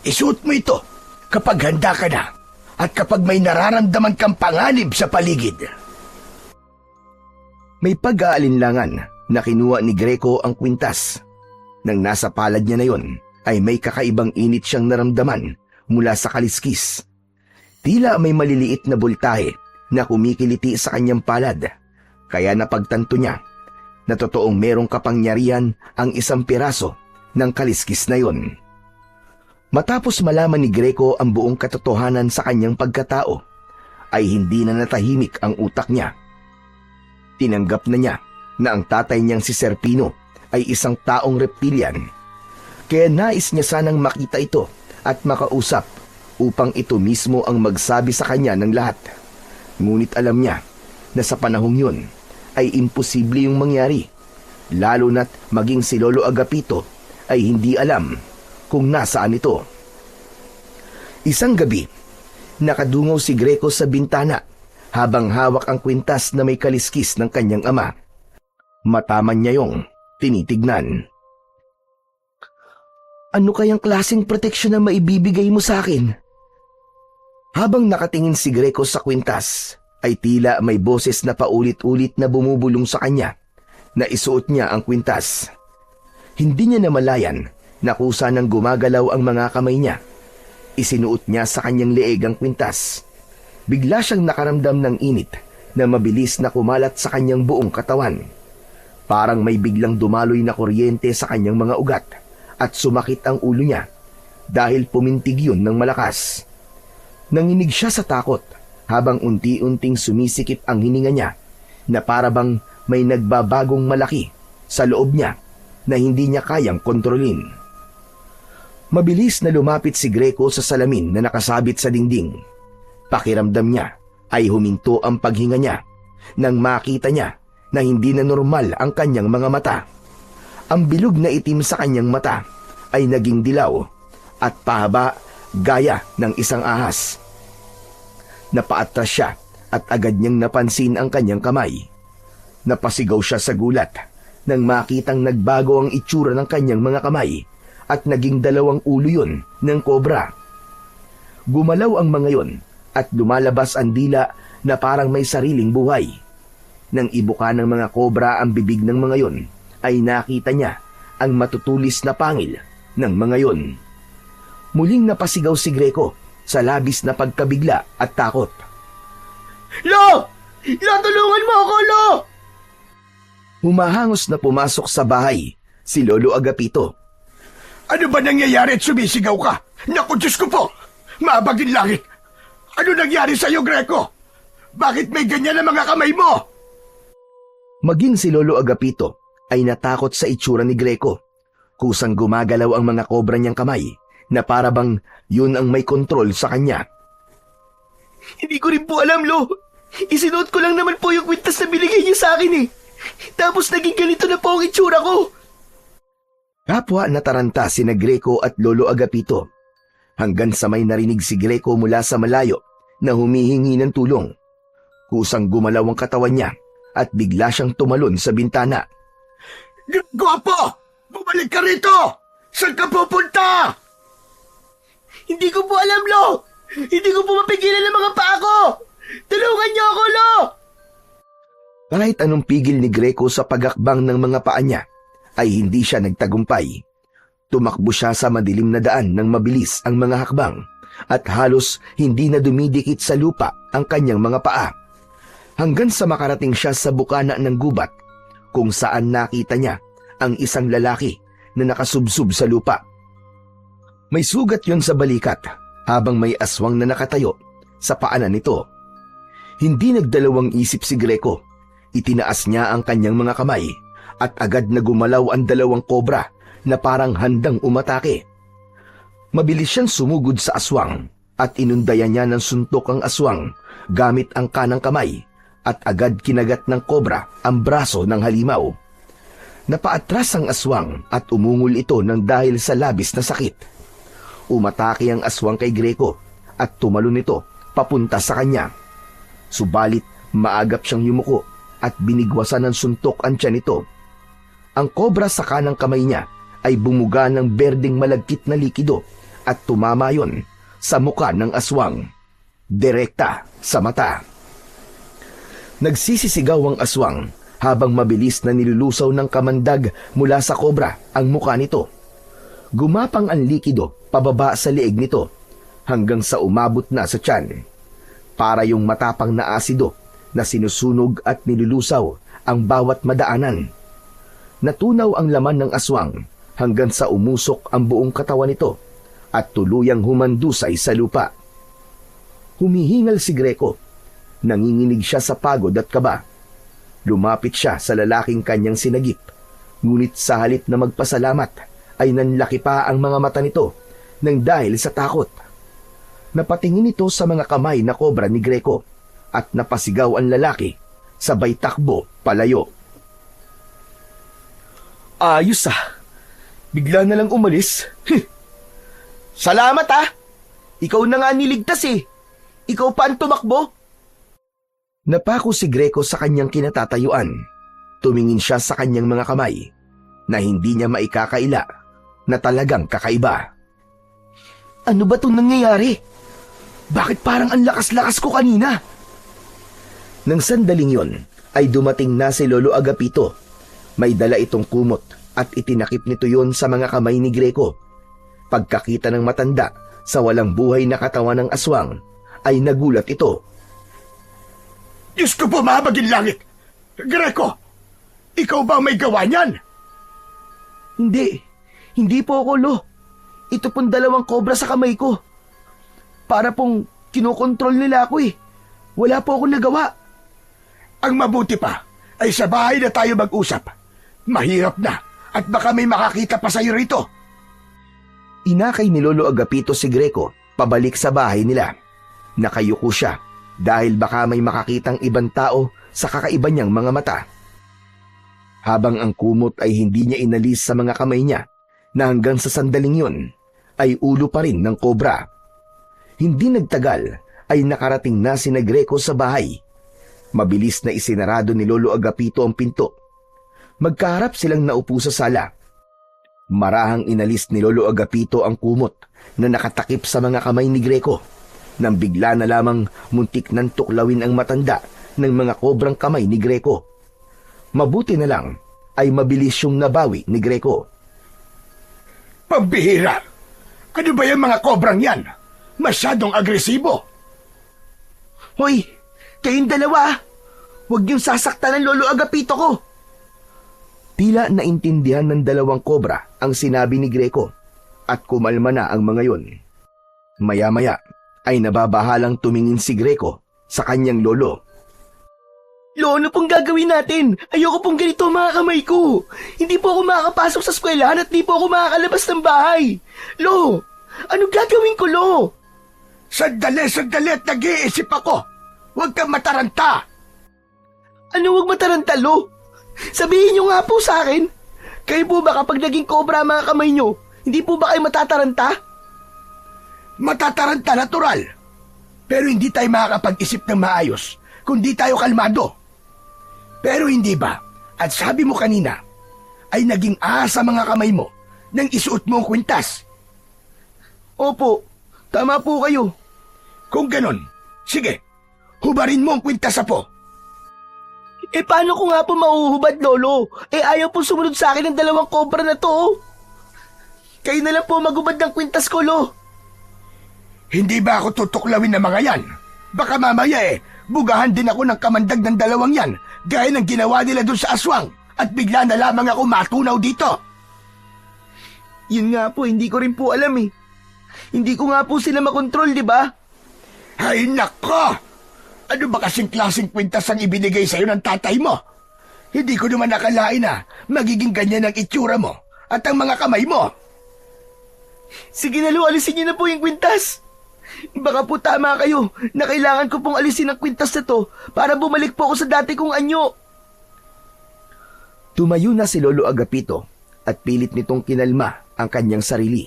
Isuot mo ito kapag handa ka na at kapag may nararamdaman kang panganib sa paligid. May pag-aalinlangan na kinuha ni Greco ang kwintas. Nang nasa palad niya na yon, ay may kakaibang init siyang naramdaman mula sa kaliskis. Tila may maliliit na bultahe na kumikiliti sa kanyang palad, kaya napagtanto niya na totoong merong kapangyarihan ang isang piraso ng kaliskis na yon. Matapos malaman ni Greco ang buong katotohanan sa kanyang pagkatao, ay hindi na natahimik ang utak niya. Tinanggap na niya na ang tatay niyang si Sir Pino ay isang taong reptilian, kaya nais niya sanang makita ito at makausap upang ito mismo ang magsabi sa kanya ng lahat. Ngunit alam niya na sa panahong yun ay imposible yung mangyari, lalo na't maging si Lolo Agapito ay hindi alam kung nasaan ito. Isang gabi, nakadungaw si Greco sa bintana habang hawak ang kwintas na may kaliskis ng kanyang ama. Mataman niya yung tinitignan. Ano kayang klaseng proteksyon na maibibigay mo sa akin? Habang nakatingin si Greco sa kwintas, ay tila may boses na paulit-ulit na bumubulong sa kanya na isuot niya ang kwintas. Hindi niya namalayan na kusa nang gumagalaw ang mga kamay niya. Isinuot niya sa kanyang leeg ang kwintas. Bigla siyang nakaramdam ng init na mabilis na kumalat sa kanyang buong katawan. Parang may biglang dumaloy na kuryente sa kanyang mga ugat at sumakit ang ulo niya dahil pumintig yun ng malakas. Nanginig siya sa takot habang unti-unting sumisikip ang hininga niya na parabang may nagbabagong malaki sa loob niya na hindi niya kayang kontrolin. Mabilis na lumapit si Greco sa salamin na nakasabit sa dingding. Pakiramdam niya ay huminto ang paghinga niya nang makita niya na hindi na normal ang kanyang mga mata. Ang bilog na itim sa kanyang mata ay naging dilaw at pahaba gaya ng isang ahas. Napaatras siya at agad niyang napansin ang kanyang kamay. Napasigaw siya sa gulat nang makitang nagbago ang itsura ng kanyang mga kamay at naging 2 ulo yun ng kobra. Gumalaw ang mga yon at lumalabas ang dila na parang may sariling buhay. Nang ibuka ng mga kobra ang bibig ng mga yon, ay nakita niya ang matutulis na pangil ng mga yon. Muling napasigaw si Greco sa labis na pagkabigla at takot. Lo! Lo, tulungan mo ako, Lo! Humahangos na pumasok sa bahay si Lolo Agapito. Ano ba nangyayari at sumisigaw ka? Naku, Diyos ko po! Mabagin langit! Ano nangyari sa'yo, Greco? Bakit may ganyan ang mga kamay mo? Maging si Lolo Agapito ay natakot sa itsura ni Greco. Kusang gumagalaw ang mga kobra niyang kamay na parabang yun ang may kontrol sa kanya. Hindi ko rin po alam, Lo. Isinuot ko lang naman po yung kwintas na binigay niyo sa akin eh. Tapos naging ganito na po ang itsura ko. Kapwa nataranta sina Greco at Lolo Agapito hanggang sa may narinig si Greco mula sa malayo na humihingi ng tulong. Kusang gumalaw ang katawan niya at bigla siyang tumalon sa bintana. Gwapo! Bumalik ka rito! Saan ka pupunta? Hindi ko po alam, Lo. Hindi ko po mapigilan ang mga paa ko. Tulungan niyo ako, Lo. Kahit anong pigil ni Greco sa pagakbang ng mga paa niya, ay hindi siya nagtagumpay. Tumakbo siya sa madilim na daan ng mabilis ang mga hakbang at halos hindi na dumidikit sa lupa ang kanyang mga paa. Hanggang sa makarating siya sa bukana ng gubat kung saan nakita niya ang isang lalaki na nakasubsob sa lupa. May sugat yon sa balikat habang may aswang na nakatayo sa paanan nito. Hindi nagdalawang isip si Greco. Itinaas niya ang kanyang mga kamay at agad na gumalaw ang 2 kobra na parang handang umatake. Mabilis siyang sumugod sa aswang at inundayan niya ng suntok ang aswang gamit ang kanang kamay at agad kinagat ng kobra ang braso ng halimaw. Napaatras ang aswang at umungol ito ng dahil sa labis na sakit. Umatake ang aswang kay Greco at tumalon ito papunta sa kanya. Subalit maagap siyang yumuko at binigwasan ng suntok ang tiyan nito. Ang kobra sa kanang kamay niya ay bumuga ng berdeng malagkit na likido at tumama yon sa muka ng aswang, direkta sa mata. Nagsisisigaw ang aswang habang mabilis na nilulusaw ng kamandag mula sa kobra ang muka nito. Gumapang ang likido pababa sa leeg nito hanggang sa umabot na sa tiyan. Para yung matapang na asido na sinusunog at nilulusaw ang bawat madaanan. Natunaw ang laman ng aswang hanggang sa umusok ang buong katawan nito at tuluyang humandusay sa lupa. Humihingal si Greco. Nanginginig siya sa pagod at kaba. Lumapit siya sa lalaking kanyang sinagip. Ngunit sa halip na magpasalamat ay nanlaki pa ang mga mata nito nang dahil sa takot. Napatingin ito sa mga kamay na kobra ni Greco at napasigaw ang lalaki sabay takbo palayo. Ayos ah. Bigla na lang umalis. Salamat ah. Ikaw na nga niligtas eh. Ikaw pa ang tumakbo. Napako si Greco sa kanyang kinatatayuan. Tumingin siya sa kanyang mga kamay na hindi niya maikakaila na talagang kakaiba. Ano ba itong nangyayari? Bakit parang ang lakas-lakas ko kanina? Nang sandaling yon ay dumating na si Lolo Agapito. May dala itong kumot at itinakip nito yon sa mga kamay ni Greco. Pagkakita ng matanda sa walang buhay na katawan ng aswang ay nagulat ito. Diyos ko po, mahabagin langit! Greco, ikaw ba may gawa niyan? Hindi po ako, Lo. Ito pong 2 kobra sa kamay ko. Para pong kinokontrol nila ako eh. Wala po akong nagawa. Ang mabuti pa ay sa bahay na tayo mag-usap. Mahirap na at baka may makakita pa sa'yo rito. Inakay ni Lolo Agapito si Greco pabalik sa bahay nila. Nakayuko siya dahil baka may makakitang ibang tao sa kakaiba niyang mga mata. Habang ang kumot ay hindi niya inalis sa mga kamay niya na hanggang sa sandaling yun ay ulo pa rin ng kobra. Hindi nagtagal ay nakarating na sina Greco sa bahay. Mabilis na isinarado ni Lolo Agapito ang pinto. Magkaharap silang naupo sa sala. Marahang inalis ni Lolo Agapito ang kumot na nakatakip sa mga kamay ni Greco nang bigla na lamang muntik nang tuklawin ang matanda ng mga kobrang kamay ni Greco. Mabuti na lang ay mabilis yung nabawi ni Greco. Pambihira! Ano ba yung mga kobrang yan? Masyadong agresibo. Hoy, kayong dalawa, huwag niyong sasaktan ng Lolo Agapito ko. Tila naintindihan ng dalawang kobra ang sinabi ni Greco at kumalma na ang mga yon. Maya-maya ay nababahalang tumingin si Greco sa kanyang lolo. Lo, ano pong gagawin natin? Ayoko pong ganito mga kamay ko. Hindi po ako makakapasok sa eskwelahan at di po ako makakalabas ng bahay. Lo, ano gagawin ko, Lo? Sandali at nag-iisip ako. Huwag kang mataranta. Ano wag mataranta, Lo? Sabihin niyo nga po sa akin. Kayo po ba kapag naging kobra ang mga kamay niyo, hindi po ba kayo matataranta? Matataranta natural. Pero hindi tayo makakapag-isip ng maayos kung di tayo kalmado. Pero hindi ba, at sabi mo kanina, ay naging ahas sa mga kamay mo nang isuot mo ang kwintas? Opo, tama po kayo. Kung ganon, sige, hubarin mo ang kwintas po. Paano ko nga po mauhubad, Lolo? Ayaw po sumunod sa akin ng dalawang kobra na to. Oh. Kayo na lang po magubad ng kwintas ko, Lo. Hindi ba ako tutuklawin ng mga yan? Baka mamaya bugahan din ako ng kamandag ng dalawang yan, gaya ng ginawa nila doon sa aswang, at bigla na lamang ako matunaw dito. Yun nga po, hindi ko rin po alam eh. Hindi ko nga po sila makontrol, di ba? Ay nako! Ano ba kasing klaseng kwintas ang ibinigay sa'yo ng tatay mo? Hindi ko naman nakalain na magiging ganyan ang itsura mo at ang mga kamay mo. Sige na, Lo, alisin niyo na po yung kwintas. Baka po tama kayo na kailangan ko pong alisin ang kwintas na to para bumalik po ako sa dati kong anyo. Tumayo na si Lolo Agapito at pilit nitong kinalma ang kanyang sarili.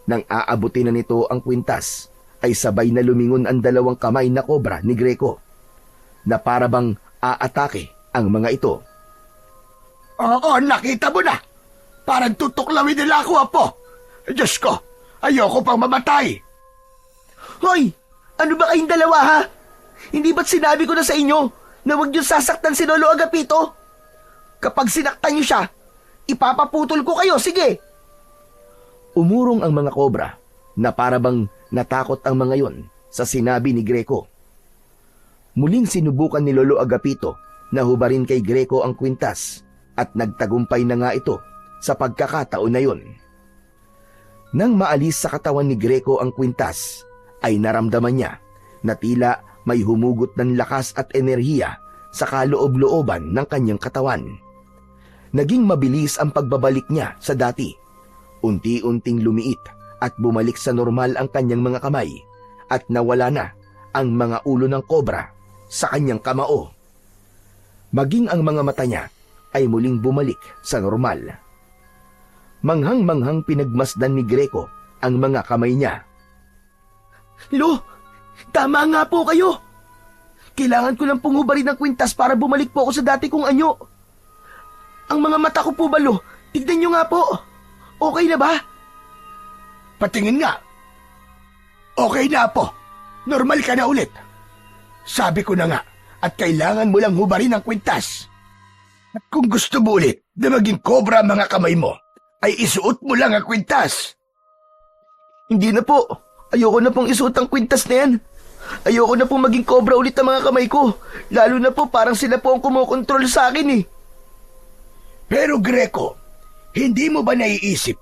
Nang aabutin na nito ang kwintas, ay sabay na lumingon ang dalawang kamay na kobra ni Greco na parabang aatake ang mga ito. Oo, nakita mo na. Parang tutuklawin nila ako, Apo. Diyos ko, ayoko pang mamatay. Hoy! Ano ba kayong dalawa, ha? Hindi ba't sinabi ko na sa inyo na huwag niyo sasaktan si Lolo Agapito? Kapag sinaktan niyo siya, ipapaputol ko kayo, sige! Umurong ang mga kobra na parabang natakot ang mga yon sa sinabi ni Greco. Muling sinubukan ni Lolo Agapito na hubarin kay Greco ang kwintas at nagtagumpay na nga ito sa pagkakataon na yon. Nang maalis sa katawan ni Greco ang kwintas, ay naramdaman niya na tila may humugot ng lakas at enerhiya sa kaloob-looban ng kanyang katawan. Naging mabilis ang pagbabalik niya sa dati. Unti-unting lumiit at bumalik sa normal ang kanyang mga kamay at nawala na ang mga ulo ng kobra sa kanyang kamao. Maging ang mga mata niya ay muling bumalik sa normal. Manghang-manghang pinagmasdan ni Greco ang mga kamay niya. Lo, tama nga po kayo. Kailangan ko lang pong hubarin ng kwintas para bumalik po ako sa dati kong anyo. Ang mga mata ko po ba, Lo? Tignan nyo nga po. Okay na ba? Patingin nga. Okay na, Apo. Normal ka na ulit. Sabi ko na nga, at kailangan mo lang hubarin ang kwintas. At kung gusto mo ulit na maging kobra ang mga kamay mo, ay isuot mo lang ang kwintas. Hindi na po. Ayoko na pong isuot ang kwintas na yan. Ayoko na pong maging kobra ulit ang mga kamay ko. Lalo na po parang sila po ang kumokontrol sa akin eh. Pero Greco, hindi mo ba naiisip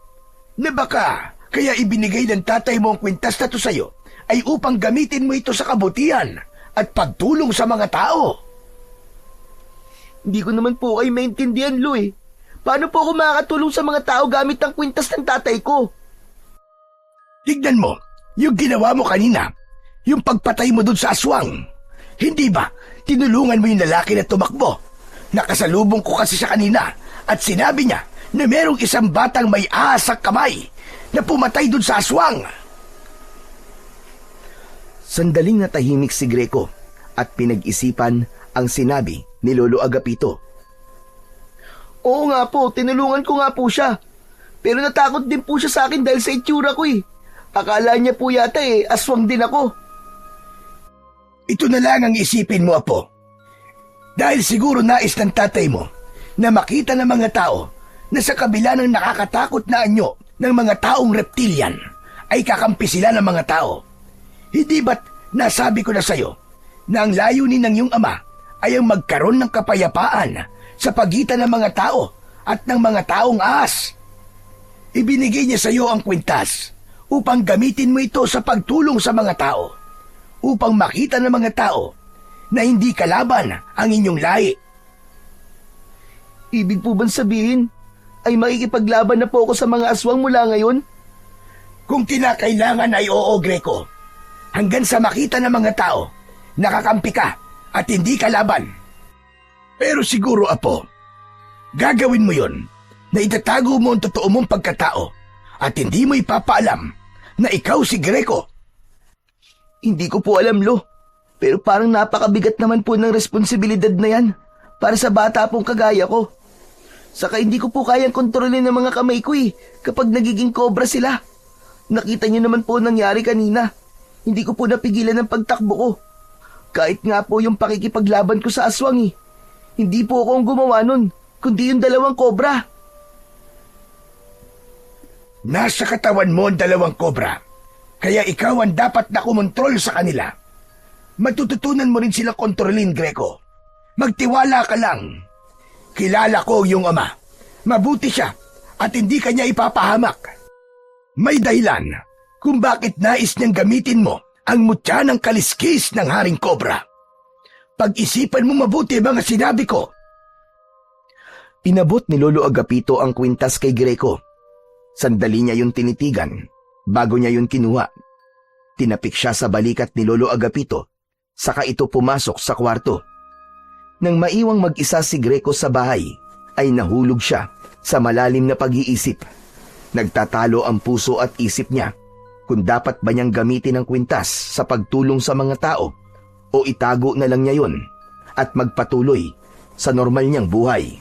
na baka kaya ibinigay ng tatay mo ang kwintas na to sa'yo ay upang gamitin mo ito sa kabutihan at pagtulong sa mga tao? Hindi ko naman po kayo maintindihan, Lo eh. Paano po ako makakatulong sa mga tao gamit ang kwintas ng tatay ko? Tignan mo, yung ginawa mo kanina, yung pagpatay mo dun sa aswang. Hindi ba, tinulungan mo yung lalaki na tumakbo? Nakasalubong ko kasi siya kanina at sinabi niya na merong isang batang may ahas sa kamay na pumatay dun sa aswang. Sandaling natahimik si Greco at pinag-isipan ang sinabi ni Lolo Agapito. Oo nga po, tinulungan ko nga po siya. Pero natakot din po siya sa akin dahil sa itsura ko eh. Akala niya po yata aswang din ako. Ito na lang ang isipin mo, Apo. Dahil siguro nais ng tatay mo na makita ng mga tao na sa kabila ng nakakatakot na anyo ng mga taong reptilian ay kakampi sila ng mga tao. Hindi ba't nasabi ko na sa'yo na ang layunin ng iyong ama ay ang magkaroon ng kapayapaan sa pagitan ng mga tao at ng mga taong ahas? Ibinigay niya sa iyo ang kwintas upang gamitin mo ito sa pagtulong sa mga tao, upang makita ng mga tao na hindi kalaban ang inyong lahi. Ibig po bang sabihin ay makikipaglaban na po ako sa mga aswang mula ngayon? Kung kinakailangan ay oo, Greco. Hanggang sa makita ng mga tao, nakakampi ka at hindi kalaban. Pero siguro, Apo, gagawin mo yon na itatago mo ang totoo mong pagkatao at hindi mo ipapaalam na ikaw si Greco. Hindi ko po alam, Lo. Pero parang napakabigat naman po ng responsibilidad na yan para sa bata pong kagaya ko. Saka hindi ko po kayang kontrolin ng mga kamay ko kapag nagiging cobra sila. Nakita niyo naman po nangyari kanina. Hindi ko po napigilan ng pagtakbo ko. Kahit nga po yung pakikipaglaban ko sa aswang Hindi po ako ang gumawa nun, kundi yung dalawang cobra. Nasa katawan mo ang dalawang cobra, kaya ikaw ang dapat na kumontrol sa kanila. Matututunan mo rin sila kontrolin, Greco. Magtiwala ka lang. Kilala ko yung ama. Mabuti siya at hindi kanya ipapahamak. May dahilan kung bakit nais niyang gamitin mo ang mutya ng kaliskis ng Haring Cobra. Pag-isipan mo mabuti mga sinabi ko. Pinabot ni Lolo Agapito ang kwintas kay Greco. Sandali niya yung tinitigan bago niya yun kinuha. Tinapik siya sa balikat ni Lolo Agapito, saka ito pumasok sa kwarto. Nang maiwang mag-isa si Greco sa bahay, ay nahulog siya sa malalim na pag-iisip. Nagtatalo ang puso at isip niya kung dapat ba niyang gamitin ang kwintas sa pagtulong sa mga tao o itago na lang niya yun at magpatuloy sa normal niyang buhay.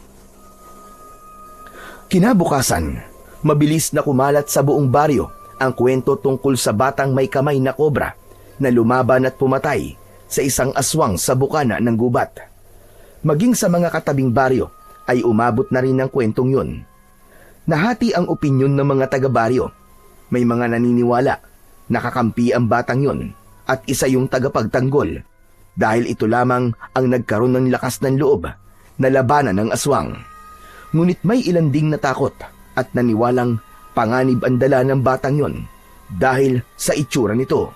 Kinabukasan, mabilis na kumalat sa buong baryo ang kwento tungkol sa batang may kamay na kobra na lumaban at pumatay sa isang aswang sa bukana ng gubat. Maging sa mga katabing baryo ay umabot na rin ang kwentong yun. Nahati ang opinyon ng mga taga-baryo. May mga naniniwala nakakampi ang batang yun at isa yung tagapagtanggol dahil ito lamang ang nagkaroon ng lakas ng loob na labanan ng aswang. Ngunit may ilan ding natakot at naniwalang panganib ang dala ng batang yon dahil sa itsura nito.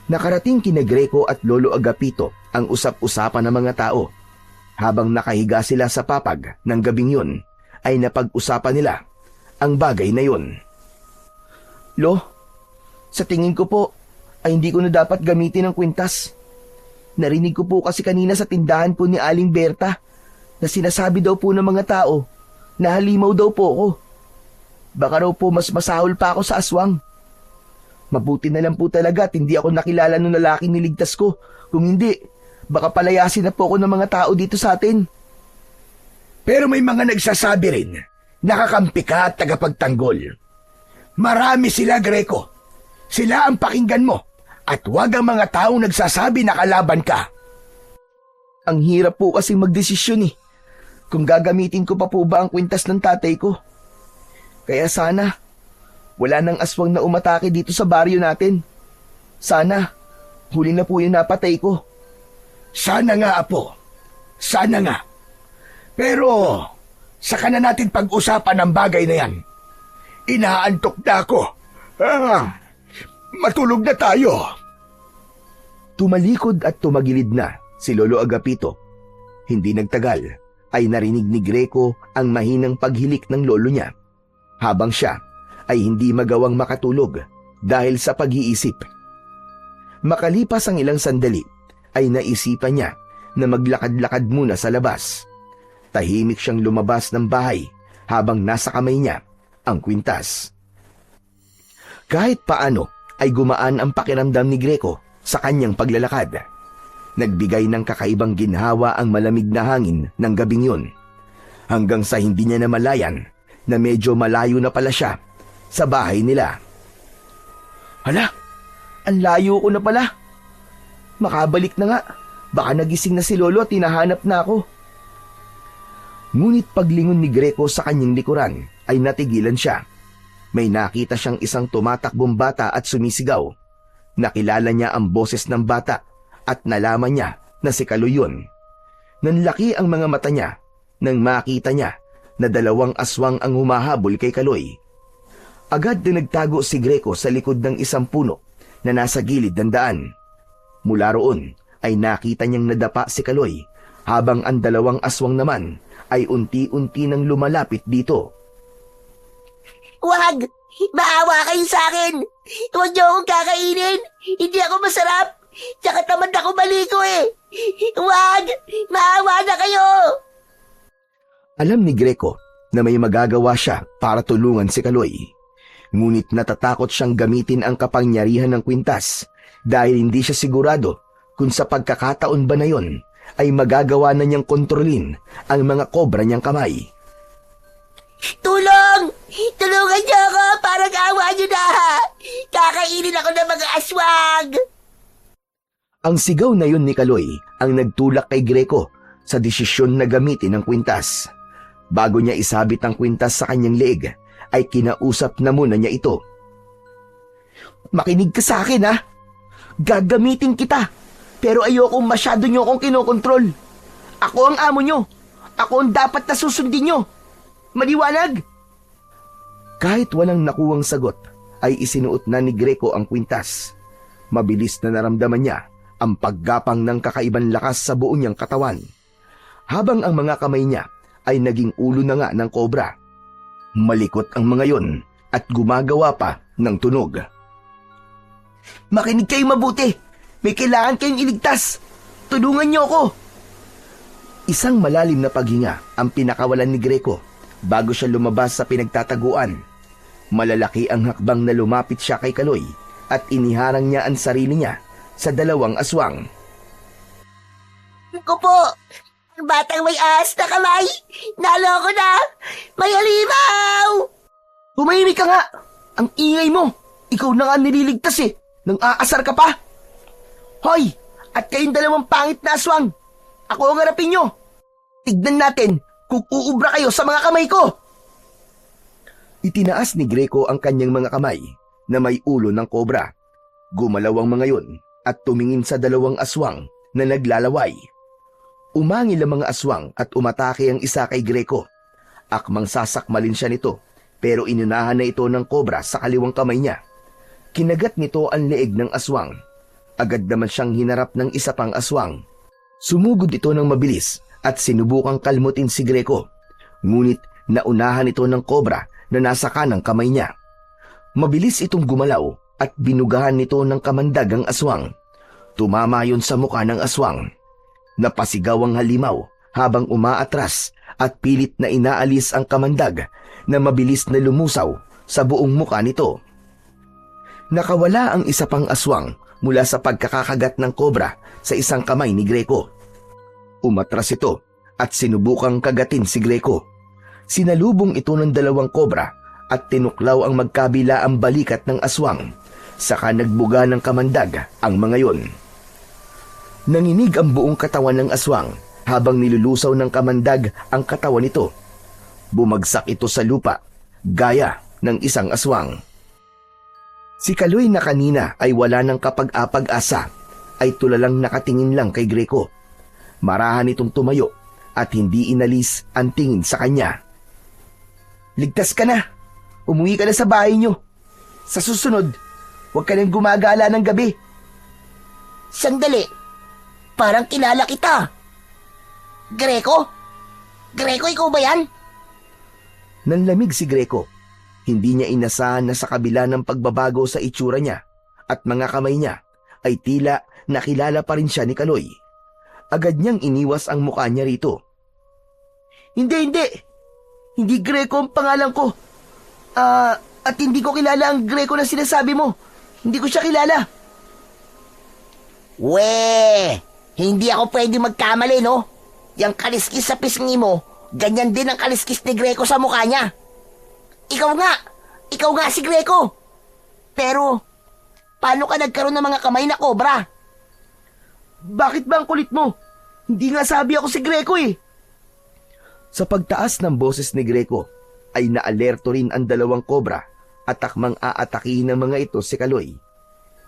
Nakarating kina Greco at Lolo Agapito ang usap-usapan ng mga tao. Habang nakahiga sila sa papag ng gabing yun, ay napag-usapan nila ang bagay na yun. Lo, sa tingin ko po ay hindi ko na dapat gamitin ang kwintas. Narinig ko po kasi kanina sa tindahan po ni Aling Berta na sinasabi daw po ng mga tao na halimaw daw po ako. Baka raw po mas masahol pa ako sa aswang. Mabuti na lang po talaga at hindi ako nakilala ng lalaking niligtas ko. Kung hindi, baka palayasin na po ako ng mga tao dito sa atin. Pero may mga nagsasabi rin, nakakampi ka at tagapagtanggol. Marami sila, Greco. Sila ang pakinggan mo at huwag ang mga taong nagsasabi na kalaban ka. Ang hirap po kasi magdesisyon kung gagamitin ko pa po ba ang kwintas ng tatay ko. Kaya sana, wala nang aswang na umatake dito sa baryo natin. Sana, huli na po yung napatay ko. Sana nga, Apo. Sana nga. Pero, saka na natin pag-usapan ang bagay na yan. Inaantok na ako. Matulog na tayo. Tumalikod at tumagilid na si Lolo Agapito. Hindi nagtagal ay narinig ni Greco ang mahinang paghilik ng lolo niya. Habang siya ay hindi magawang makatulog dahil sa pag-iisip. Makalipas ang ilang sandali ay naisipan niya na maglakad-lakad muna sa labas. Tahimik siyang lumabas ng bahay habang nasa kamay niya ang kwintas. Kahit paano ay gumaan ang pakiramdam ni Greco sa kanyang paglalakad. Nagbigay ng kakaibang ginhawa ang malamig na hangin ng gabing yun. hanggang sa hindi niya namalayan na medyo malayo na pala siya sa bahay nila. Hala, ang layo ko na pala. Makabalik na nga. Baka nagising na si Lolo at hinahanap na ako. Ngunit paglingon ni Greco sa kanyang likuran ay natigilan siya. May nakita siyang isang tumatakbong bata at sumisigaw. Nakilala niya ang boses ng bata at nalaman niya na si Kaloy yun. Nanlaki ang mga mata niya nang makita niya na 2 aswang ang humahabol kay Kaloy. Agad na nagtago si Greco sa likod ng isang puno na nasa gilid ng daan. Mula roon ay nakita niyang nadapa si Kaloy habang ang 2 aswang naman ay unti-unti nang lumalapit dito. Wag! Maawa kayo sa akin! Huwag niyo akong kakainin! Hindi ako masarap! Tsaka tamad ako maliko eh! Wag! Maawa na kayo! Alam ni Greco na may magagawa siya para tulungan si Kaloy. Ngunit natatakot siyang gamitin ang kapangyarihan ng kwintas dahil hindi siya sigurado kung sa pagkakataon ba na yon ay magagawa na niyang kontrolin ang mga kobra niyang kamay. Tulong! Tulungan niyo ako! Parang awa niyo na! Kakainin ako ng mga aswang! Ang sigaw na yun ni Kaloy ang nagtulak kay Greco sa desisyon na gamitin ang kwintas. Bago niya isabit ang kwintas sa kanyang leeg, ay kinausap na muna niya ito. Makinig ka sa akin ha. Gagamitin kita. Pero ayokong masyado niyo akong kinokontrol. Ako ang amo niyo. Ako ang dapat na susundin niyo. Maliwanag? Kahit walang nakuwang sagot, ay isinuot na ni Greco ang kwintas. Mabilis na naramdaman niya ang paggapang ng kakaibang lakas sa buo niyang katawan. Habang ang mga kamay niya ay naging ulo na nga ng kobra. Malikot ang mga yon at gumagawa pa ng tunog. Makinig kayo mabuti. May kailangan kayong iligtas. Tulungan niyo ako. Isang malalim na paghinga ang pinakawalan ni Greco bago siya lumabas sa pinagtataguan. Malalaki ang hakbang na lumapit siya kay Kaloy at iniharang niya ang sarili niya sa 2 aswang. Ko po! Batang may ahas na kamay! Naloko na! May halimaw! Tumahimik ka nga. Ang ingay mo. Ikaw na nga nililigtas eh. Nang aasar ka pa. Hoy! At kayong 2 pangit na aswang. Ako ang harapin nyo. Tignan natin kung uubra kayo sa mga kamay ko. Itinaas ni Greco ang kanyang mga kamay na may ulo ng kobra. Gumalaw ang mga yon at tumingin sa 2 aswang na naglalaway. Umangil ang mga aswang at umatake ang isa kay Greco. Akmang sasakmalin siya nito pero inunahan na ito ng kobra sa kaliwang kamay niya. Kinagat nito ang leeg ng aswang. Agad naman siyang hinarap ng isa pang aswang. Sumugod ito ng mabilis at sinubukang kalmutin si Greco. Ngunit naunahan ito ng kobra na nasa kanang kamay niya. Mabilis itong gumalaw at binugahan nito ng kamandag ang aswang. Tumama yon sa mukha ng aswang. Napasigaw ang halimaw habang umaatras at pilit na inaalis ang kamandag na mabilis na lumusaw sa buong mukha nito. Nakawala ang isa pang aswang mula sa pagkakakagat ng kobra sa isang kamay ni Greco. Umatras ito at sinubukang kagatin si Greco. Sinalubong ito ng 2 kobra at tinuklaw ang magkabila ang balikat ng aswang. Saka nagbuga ng kamandag ang mga yon. Nanginig ang buong katawan ng aswang habang nilulusaw ng kamandag ang katawan nito. Bumagsak ito sa lupa, gaya ng isang aswang. Si Kaloy na kanina ay wala ng kapag-apag-asa, ay tulalang nakatingin lang kay Greco. Marahan itong tumayo at hindi inalis ang tingin sa kanya. Ligtas ka na. Umuwi ka na sa bahay niyo. Sa susunod, huwag ka nang gumagala ng gabi. Sandali! Parang kilala kita. Greco? Greco, ikaw ba yan? Nanlamig si Greco. Hindi niya inasahan na sa kabila ng pagbabago sa itsura niya at mga kamay niya ay tila nakilala pa rin siya ni Kaloy. Agad niyang iniwas ang mukha niya rito. Hindi. Hindi Greco ang pangalan ko. At hindi ko kilala ang Greco na sinasabi mo. Hindi ko siya kilala. Hindi ako pwede magkamali, no? Yang kaliskis sa pisngi mo, ganyan din ang kaliskis ni Greco sa mukha niya. Ikaw nga si Greco. Pero, paano ka nagkaroon ng mga kamay na kobra? Bakit ba ang kulit mo? Hindi nga sabi ako si Greco eh. Sa pagtaas ng boses ni Greco, ay naalerto rin ang dalawang kobra at takmang aatakihin ng mga ito si Kaloy.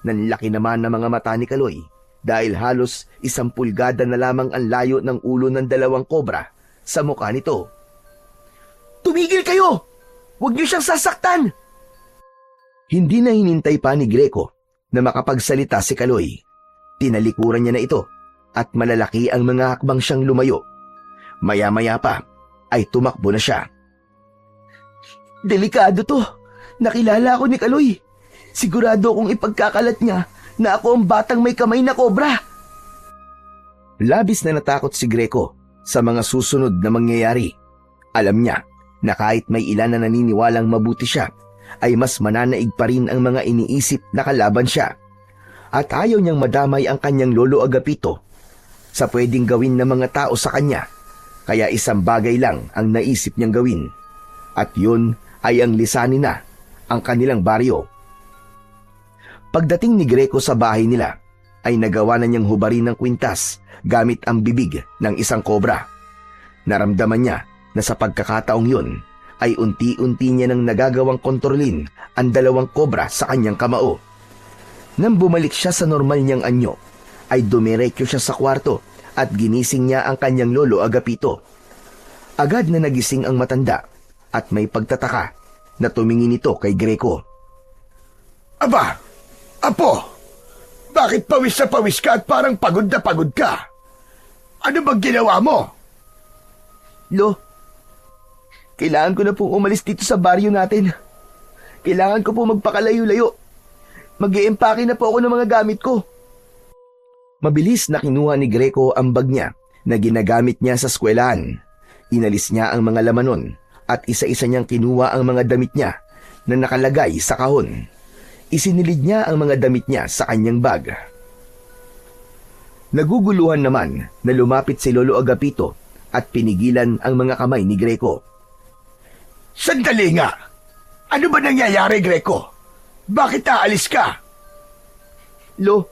Nanlaki naman ng mga mata ni Kaloy dahil halos 1 pulgada na lamang ang layo ng ulo ng dalawang kobra sa mukha nito. Tumigil kayo! Huwag niyo siyang sasaktan! Hindi na hinintay pa ni Greco na makapagsalita si Kaloy. Tinalikuran niya na ito at malalaki ang mga hakbang siyang lumayo. Maya-maya pa ay tumakbo na siya. Delikado to. Nakilala ako ni Kaloy. Sigurado kong ipagkakalat niya na ako ang batang may kamay na kobra. Labis na natakot si Greco sa mga susunod na mangyayari. Alam niya na kahit may ilan na naniniwalang mabuti siya, ay mas mananaig pa rin ang mga iniisip na kalaban siya. At ayaw niyang madamay ang kanyang lolo Agapito sa pwedeng gawin ng mga tao sa kanya. Kaya isang bagay lang ang naisip niyang gawin. At yun ay ang lisanin na ang kanilang baryo. Pagdating ni Greco sa bahay nila, ay nagawa na niyang hubarin ng kwintas gamit ang bibig ng isang kobra. Naramdaman niya na sa pagkakataong yun, ay unti-unti niya nang nagagawang kontrolin ang dalawang kobra sa kanyang kamao. Nang bumalik siya sa normal niyang anyo, ay dumiretso siya sa kwarto at ginising niya ang kanyang lolo Agapito. Agad na nagising ang matanda at may pagtataka na tumingin ito kay Greco. Aba, Apo, bakit pawis na pawis ka at parang pagod na pagod ka? Ano bang ginawa mo? Lo, kailangan ko na pong umalis dito sa baryo natin. Kailangan ko po magpakalayo-layo. Mag-i-empake na po ako ng mga gamit ko. Mabilis na kinuha ni Greco ang bag niya na ginagamit niya sa eskwelahan. Inalis niya ang mga laman nun at isa-isa niyang kinuha ang mga damit niya na nakalagay sa kahon. Isinilid niya ang mga damit niya sa kanyang bag. Naguguluhan naman na lumapit si Lolo Agapito at pinigilan ang mga kamay ni Greco. Sandali nga! Ano ba nangyayari, Greco? Bakit aalis ka? Lo,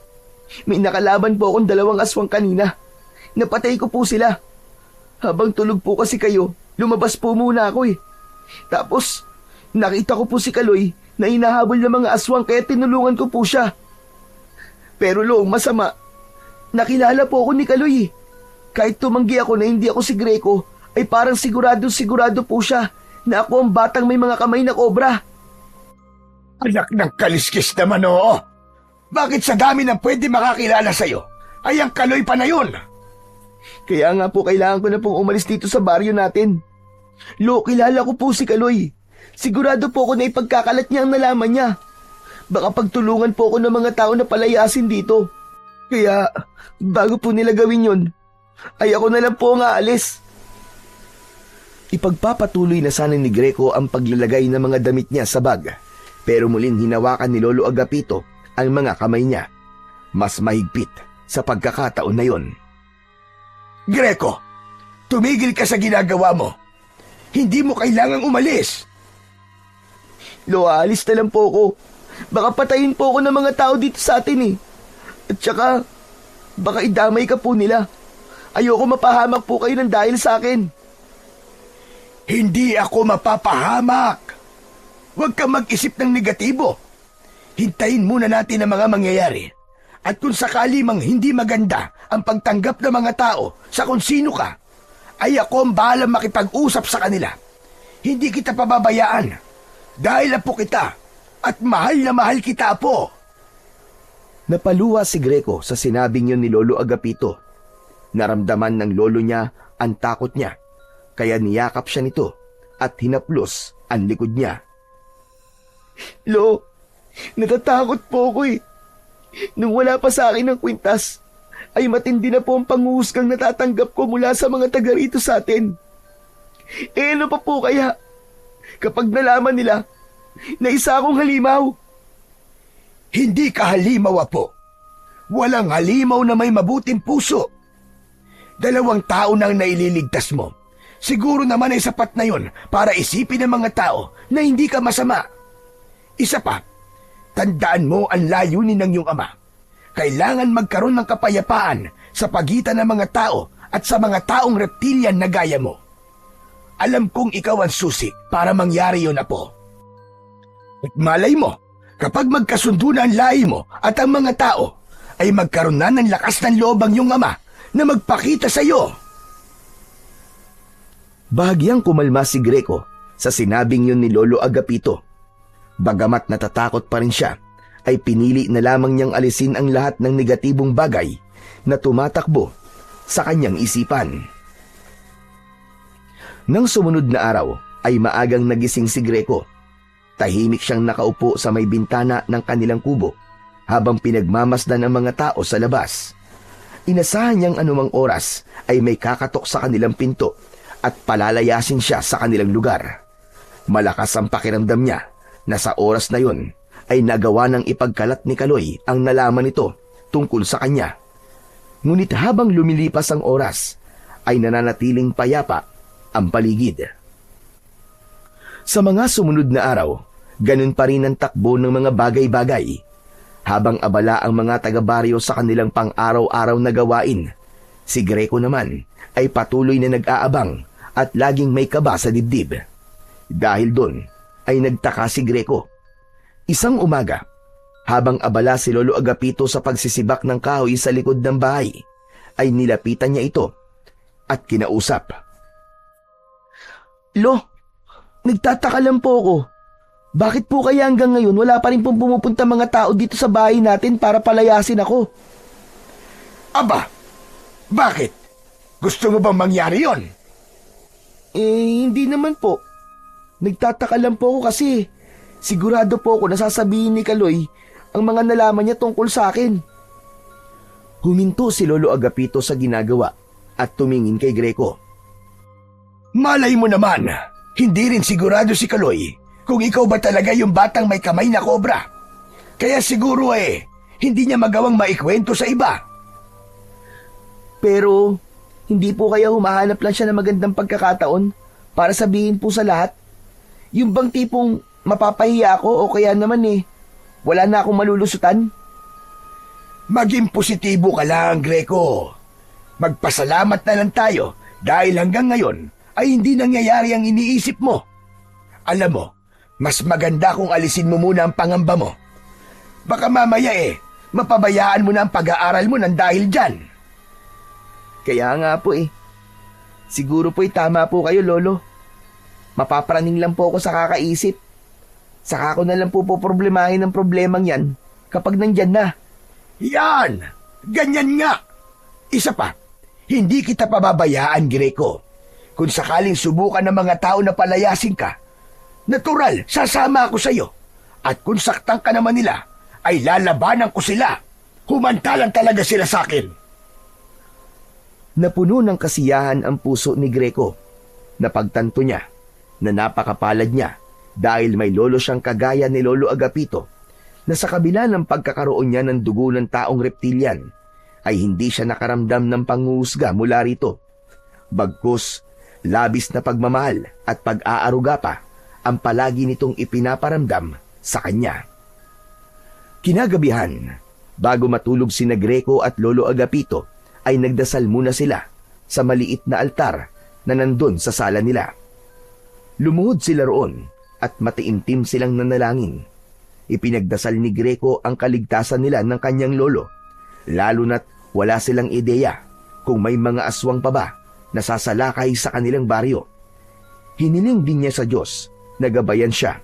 may nakalaban po akong 2 aswang kanina. Napatay ko po sila. Habang tulog po kasi kayo, lumabas po muna ako eh. Tapos, nakita ko po si Kaloy na hinahabol ng mga aswang kaya tinulungan ko po siya. Pero lo, masama. Nakilala po ako ni Kaloy eh. Kahit tumanggi ako na hindi ako si Greco, ay parang sigurado po siya na ako ang batang may mga kamay na kobra. Anak ng kaliskis naman, oo. Bakit sa dami ng pwede makakilala sa'yo, ay ang Kaloy pa na yun? Kaya nga po kailangan ko na pong umalis dito sa baryo natin. Lo, kilala ko po si Kaloy. Sigurado po ako na ipagkakalat niya ang nalaman niya. Baka pagtulungan po ako ng mga tao na palayasin dito. Kaya, bago po nila gawin yun, ay ako na lang po ang aalis. Ipagpapatuloy na sana ni Greco ang paglalagay ng mga damit niya sa bag, pero muling hinawakan ni Lolo Agapito ang mga kamay niya. Mas mahigpit sa pagkakataon na yon. Greco, tumigil ka sa ginagawa mo. Hindi mo kailangang umalis. Lo, aalis na lang po ako. Baka patayin po ako ng mga tao dito sa atin eh. At saka, baka idamay ka po nila. Ayoko mapahamak po kayo ng dahil sa akin. Hindi ako mapapahamak. Huwag kang mag-isip ng negatibo. Hintayin muna natin ang mga mangyayari. At kung sakali mang hindi maganda ang pagtanggap ng mga tao sa kung sino ka, ay ako ang bahalang makipag-usap sa kanila. Hindi kita pababayaan. Dahil apo kita at mahal na mahal kita, Apo. Napaluwa si Greco sa sinabing yun ni Lolo Agapito. Naramdaman ng lolo niya ang takot niya, kaya niyakap siya nito at hinaplos ang likod niya. Lo, natatakot po ako eh. Nung wala pa sa akin ng kwintas, ay matindi na po ang panghuhusgang natatanggap ko mula sa mga taga rito sa atin. Eh ano pa po kaya? Kapag nalaman nila na isa akong halimaw. Hindi ka halimaw, Apo. Walang halimaw na may mabuting puso. 2 tao nang naililigtas mo. Siguro naman ay sapat na yon para isipin ng mga tao na hindi ka masama. Isa pa, tandaan mo ang layunin ng iyong ama. Kailangan magkaroon ng kapayapaan sa pagitan ng mga tao at sa mga taong reptilian na gaya mo. Alam kong ikaw ang susi para mangyari yun, Apo. At malay mo, kapag magkasundo na ang lahi mo at ang mga tao, ay magkaroon na ng lakas ng loob ang iyong ama na magpakita sa iyo. Bahagyang kumalma si Greco sa sinabing yun ni Lolo Agapito. Bagamat natatakot pa rin siya, ay pinili na lamang niyang alisin ang lahat ng negatibong bagay na tumatakbo sa kanyang isipan. Nang sumunod na araw ay maagang nagising si Greco. Tahimik siyang nakaupo sa may bintana ng kanilang kubo habang pinagmamasdan ang mga tao sa labas. Inasahan niyang anumang oras ay may kakatok sa kanilang pinto at palalayasin siya sa kanilang lugar. Malakas ang pakiramdam niya na sa oras na yon ay nagawa ng ipagkalat ni Kaloy ang nalaman nito tungkol sa kanya. Ngunit habang lumilipas ang oras, ay nananatiling payapa ang paligid. Sa mga sumunod na araw, ganun pa rin ang takbo ng mga bagay-bagay. Habang abala ang mga taga-baryo sa kanilang pang-araw-araw na gawain, si Greco naman ay patuloy na nag-aabang at laging may kaba sa dibdib. Dahil doon ay nagtaka si Greco. Isang umaga, habang abala si Lolo Agapito sa pagsisibak ng kahoy sa likod ng bahay, ay nilapitan niya ito at kinausap. Lo, nagtataka lang po ako. Bakit po kaya hanggang ngayon wala pa rin pong pumupunta mga tao dito sa bahay natin para palayasin ako? Aba, bakit? Gusto mo bang mangyari yon? Hindi naman po. Nagtataka lang po ako kasi sigurado po ako na sasabihin ni Kaloy ang mga nalaman niya tungkol sa akin. Huminto si Lolo Agapito sa ginagawa at tumingin kay Greco. Malay mo naman, hindi rin sigurado si Kaloy kung ikaw ba talaga yung batang may kamay na kobra. Kaya siguro hindi niya magawang maikwento sa iba. Pero hindi po kaya humahanap lang siya ng magandang pagkakataon para sabihin po sa lahat? Yung bang tipong mapapahiya ako o kaya naman wala na akong malulusutan? Maging positibo ka lang, Greco. Magpasalamat na lang tayo dahil hanggang ngayon ay hindi nangyayari ang iniisip mo. Alam mo, mas maganda kung alisin mo muna ang pangamba mo. Baka mamaya mapabayaan mo na ang pag-aaral mo ng dahil dyan. Kaya nga po Siguro po tama po kayo, Lolo. Mapapraning lang po ako sa kakaisip. Saka ko na lang po poproblemahin ang problemang yan kapag nandyan na. Yan! Ganyan nga! Isa pa, hindi kita pababayaan, Greco. Kung sakaling subukan ng mga tao na palayasin ka, natural, sasama ako sa iyo. At kung saktan ka naman nila, ay lalabanan ko sila. Humantalan talaga sila sa akin. Napuno ng kasiyahan ang puso ni Greco. Napagtanto niya na napakapalad niya dahil may lolo siyang kagaya ni Lolo Agapito na sa kabila ng pagkakaroon niya ng dugo ng taong reptilian ay hindi siya nakaramdam ng panghuhusga mula rito. Bagkus, labis na pagmamahal at pag-aaruga pa ang palagi nitong ipinaparamdam sa kanya. Kinagabihan, bago matulog sina Greco at Lolo Agapito, ay nagdasal muna sila sa maliit na altar na nandun sa sala nila. Lumuhod sila roon at matiimtim silang nanalangin. Ipinagdasal ni Greco ang kaligtasan nila ng kanyang lolo, lalo na't wala silang ideya kung may mga aswang pa ba na sasalakay sa kanilang baryo. Hiniling din niya sa Diyos na gabayan siya,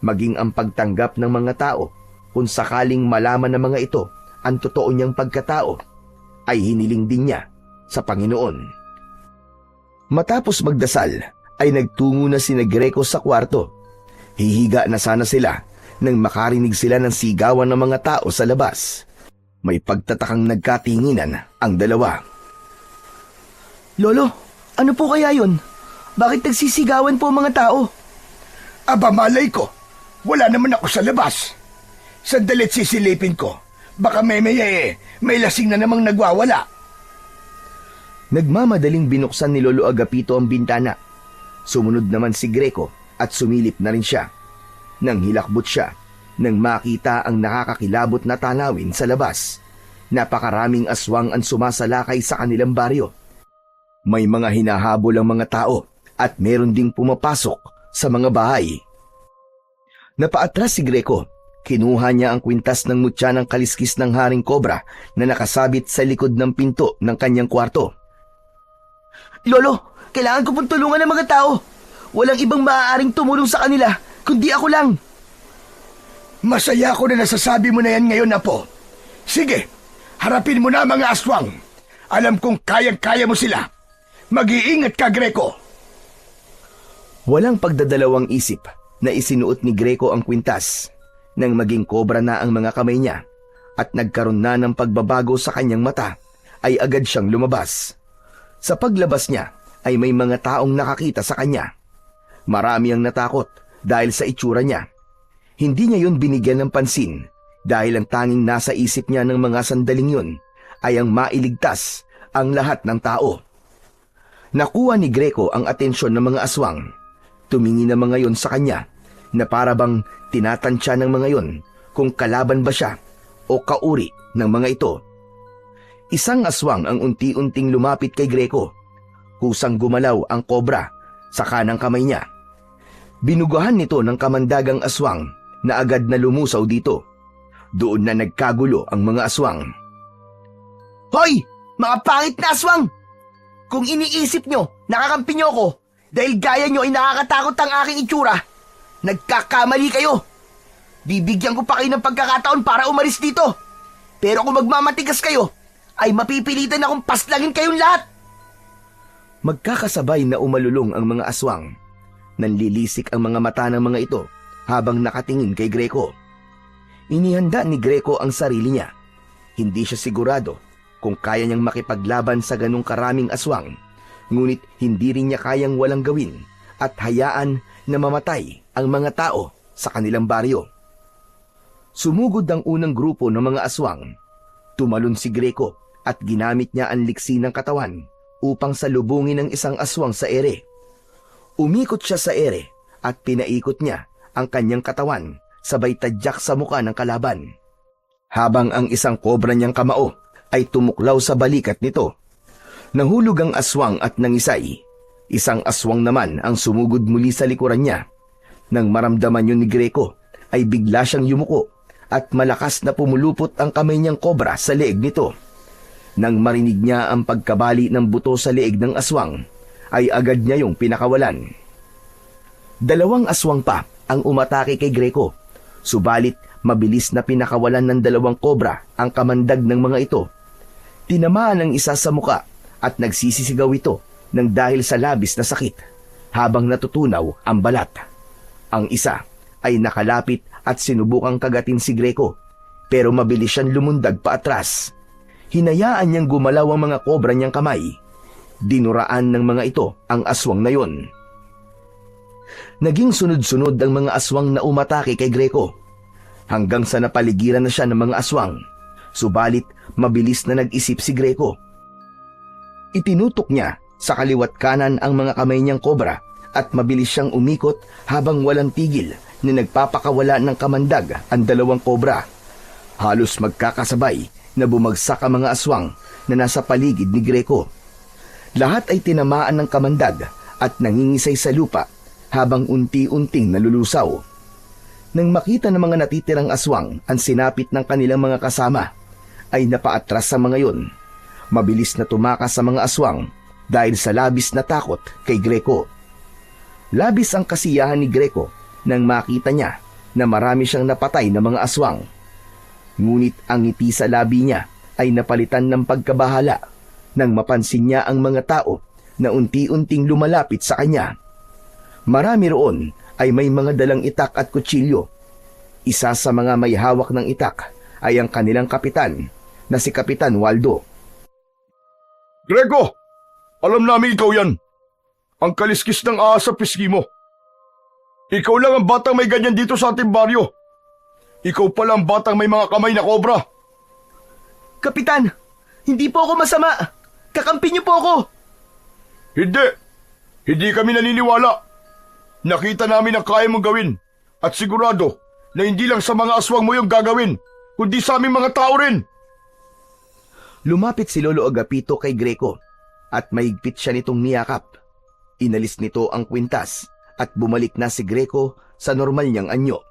maging ang pagtanggap ng mga tao kung sakaling malaman ng mga ito ang totoo niyang pagkatao, ay hiniling din niya sa Panginoon. Matapos magdasal, ay nagtungo na sina Greco sa kwarto. Hihiga na sana sila nang makarinig sila ng sigawan ng mga tao sa labas. May pagtatakang nagkatinginan ang dalawa. Lolo, ano po kaya yun? Bakit nagsisigawan po ang mga tao? Aba, malay ko. Wala naman ako sa labas. Sandali't sisilipin ko. Baka may lasing na namang nagwawala. Nagmamadaling binuksan ni Lolo Agapito ang bintana. Sumunod naman si Greco at sumilip na rin siya. Nang hilakbot siya, nang makita ang nakakakilabot na tanawin sa labas. Napakaraming aswang ang sumasalakay sa kanilang baryo. May mga hinahabol ang mga tao at meron ding pumapasok sa mga bahay. Napaatras si Greco. Kinuha niya ang kwintas ng mutya ng kaliskis ng haring kobra na nakasabit sa likod ng pinto ng kanyang kwarto. Lolo, kailangan ko pong tulungan ng mga tao. Walang ibang maaaring tumulong sa kanila, kundi ako lang. Masaya ako na nasasabi mo na yan ngayon, Apo. Sige, harapin mo na mga aswang. Alam kong kayang-kaya mo sila. Mag-iingat ka, Greco. Walang pagdadalawang isip na isinuot ni Greco ang kwintas nang maging kobra na ang mga kamay niya at nagkaroon na ng pagbabago sa kanyang mata ay agad siyang lumabas. Sa paglabas niya ay may mga taong nakakita sa kanya. Marami ang natakot dahil sa itsura niya. Hindi niya yun binigyan ng pansin dahil ang tanging nasa isip niya ng mga sandaling yun ay ang mailigtas ang lahat ng tao. Nakuha ni Greco ang atensyon ng mga aswang. Tumingin na mga yon sa kanya na para bang tinatansya ng mga yon kung kalaban ba siya o kauri ng mga ito. Isang aswang ang unti-unting lumapit kay Greco. Kusang gumalaw ang kobra sa kanang kamay niya. Binugahan nito ng kamandagang aswang na agad na lumusaw dito. Doon na nagkagulo ang mga aswang. Hoy! Mga pangit na aswang! Kung iniisip nyo, nakakampi nyo ako dahil gaya nyo ay nakakatakot ang aking itsura, nagkakamali kayo. Bibigyan ko pa kayo ng pagkakataon para umalis dito. Pero kung magmamatigas kayo, ay mapipilitan akong paslangin kayong lahat. Magkakasabay na umalulong ang mga aswang. Nanlilisik ang mga mata ng mga ito habang nakatingin kay Greco. Inihanda ni Greco ang sarili niya. Hindi siya sigurado kung kaya niyang makipaglaban sa ganong karaming aswang, ngunit hindi rin niya kayang walang gawin at hayaan na mamatay ang mga tao sa kanilang baryo. Sumugod ang unang grupo ng mga aswang. Tumalon si Greco at ginamit niya ang liksi ng katawan upang salubungin ang isang aswang sa ere. Umikot siya sa ere at pinaikot niya ang kanyang katawan sabay tadyak sa muka ng kalaban. Habang ang isang kobra niyang kamao ay tumuklaw sa balikat nito. Nahulog ang aswang at nangisay. Isang aswang naman ang sumugod muli sa likuran niya. Nang maramdaman yun ni Greco, ay bigla siyang yumuko at malakas na pumulupot ang kamay niyang kobra sa leeg nito. Nang marinig niya ang pagkabali ng buto sa leeg ng aswang, ay agad niya yung pinakawalan. Dalawang aswang pa ang umatake kay Greco, subalit mabilis na pinakawalan ng dalawang kobra ang kamandag ng mga ito. Tinamaan ang isa sa muka at nagsisisigaw ito nang dahil sa labis na sakit habang natutunaw ang balat. Ang isa ay nakalapit at sinubukang kagatin si Greco pero mabilis siyang lumundag paatras. Hinayaan niyang gumalaw ang mga kobra niyang kamay. Dinuraan ng mga ito ang aswang na yon. Naging sunod-sunod ang mga aswang na umatake kay Greco hanggang sa napaligiran na siya ng mga aswang. Subalit mabilis na nag-isip si Greco. Itinutok niya sa kaliwat kanan ang mga kamay niyang kobra at mabilis siyang umikot habang walang tigil na nagpapakawala ng kamandag ang dalawang kobra. Halos magkakasabay na bumagsak ang mga aswang na nasa paligid ni Greco. Lahat ay tinamaan ng kamandag at nangingisay sa lupa habang unti-unting nalulusaw. Nang makita ng mga natitirang aswang ang sinapit ng kanilang mga kasama, ay napaatras sa mga yon. Mabilis na tumakas sa mga aswang dahil sa labis na takot kay Greco. Labis ang kasiyahan ni Greco nang makita niya na marami siyang napatay na mga aswang. Ngunit ang ngiti sa labi niya ay napalitan ng pagkabahala nang mapansin niya ang mga tao na unti-unting lumalapit sa kanya. Marami roon ay may mga dalang itak at kutsilyo. Isa sa mga may hawak ng itak ay ang kanilang kapitan na si Kapitan Waldo. Greco, alam namin ikaw yan. Ang kaliskis ng ahas sa pisngi mo. Ikaw lang ang batang may ganyan dito sa ating baryo. Ikaw pala ang batang may mga kamay na kobra. Kapitan, hindi po ako masama. Kakampi niyo po ako! Hindi. Hindi kami naniniwala. Nakita namin ang kaya mong gawin. At sigurado na hindi lang sa mga aswang mo yung gagawin, kundi sa aming mga tao rin. Lumapit si Lolo Agapito kay Greco at mahigpit siya nitong niyakap. Inalis nito ang kwintas at bumalik na si Greco sa normal niyang anyo.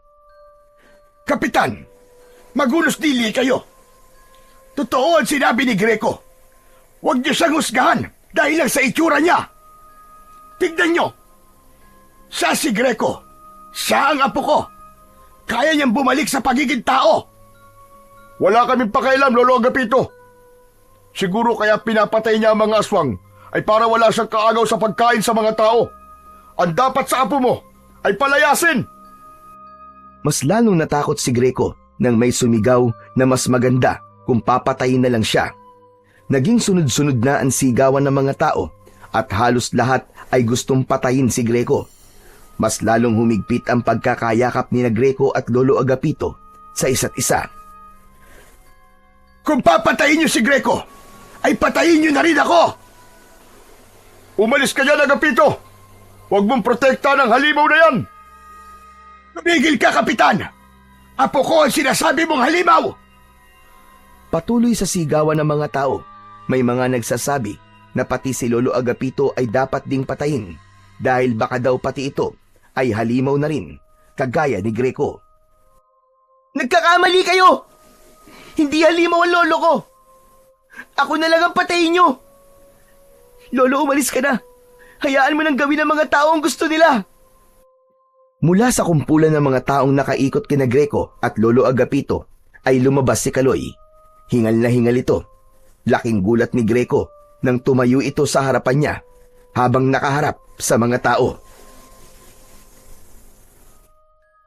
Kapitan, magulos dili kayo. Totoo ang sinabi ni Greco. Huwag niyo siyang husgahan dahil lang sa itsura niya. Tignan niyo. Siya si Greco. Siya ang apo ko. Kaya niyang bumalik sa pagiging tao. Wala kaming pakialam, Lolo Agapito. Siguro kaya pinapatay niya ang mga aswang ay para wala siyang kaagaw sa pagkain sa mga tao. Ang dapat sa apo mo ay palayasin. Mas lalong natakot si Greco nang may sumigaw na mas maganda kung papatayin na lang siya. Naging sunod-sunod na ang sigawan ng mga tao at halos lahat ay gustong patayin si Greco. Mas lalong humigpit ang pagkakayakap ni Greco at Lolo Agapito sa isa't isa. Kung papatayin niyo si Greco, ay patayin niyo na rin ako. Umalis ka dyan, Agapito. Huwag mong protekta ng halimaw na yan. Tumigil ka, Kapitan. Apo ko ang sinasabi mong halimaw. Patuloy sa sigawan ng mga tao, may mga nagsasabi na pati si Lolo Agapito ay dapat ding patayin dahil baka daw pati ito ay halimaw na rin, kagaya ni Greco. Nagkakamali kayo! Hindi halimaw ang lolo ko! Ako na lang ang patayin niyo! Lolo, umalis ka na! Hayaan mo nang gawin ng mga tao ang gusto nila! Mula sa kumpulan ng mga taong nakaikot kina Greco at Lolo Agapito ay lumabas si Kaloy. Hingal na hingal ito. Laking gulat ni Greco nang tumayo ito sa harapan niya habang nakaharap sa mga tao.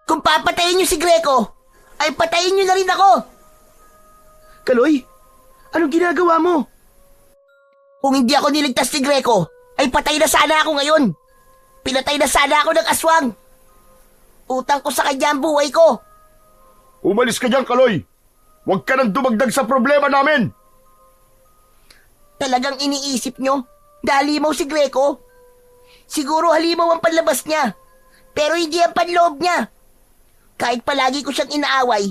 Kung papatayin niyo si Greco, ay patayin niyo na rin ako. Kaloy, anong ginagawa mo? Kung hindi ako niligtas ni Greco, ay patay na sana ako ngayon. Pinatay na sana ako ng aswang. Utang ko sa kanya ang buhay ko. Umalis ka dyan, Kaloy. Huwag ka nang dumagdag sa problema namin. Talagang iniisip nyo na halimaw si Greco? Siguro halimaw ang panlabas niya, pero hindi ang panloob niya. Kahit palagi ko siyang inaaway,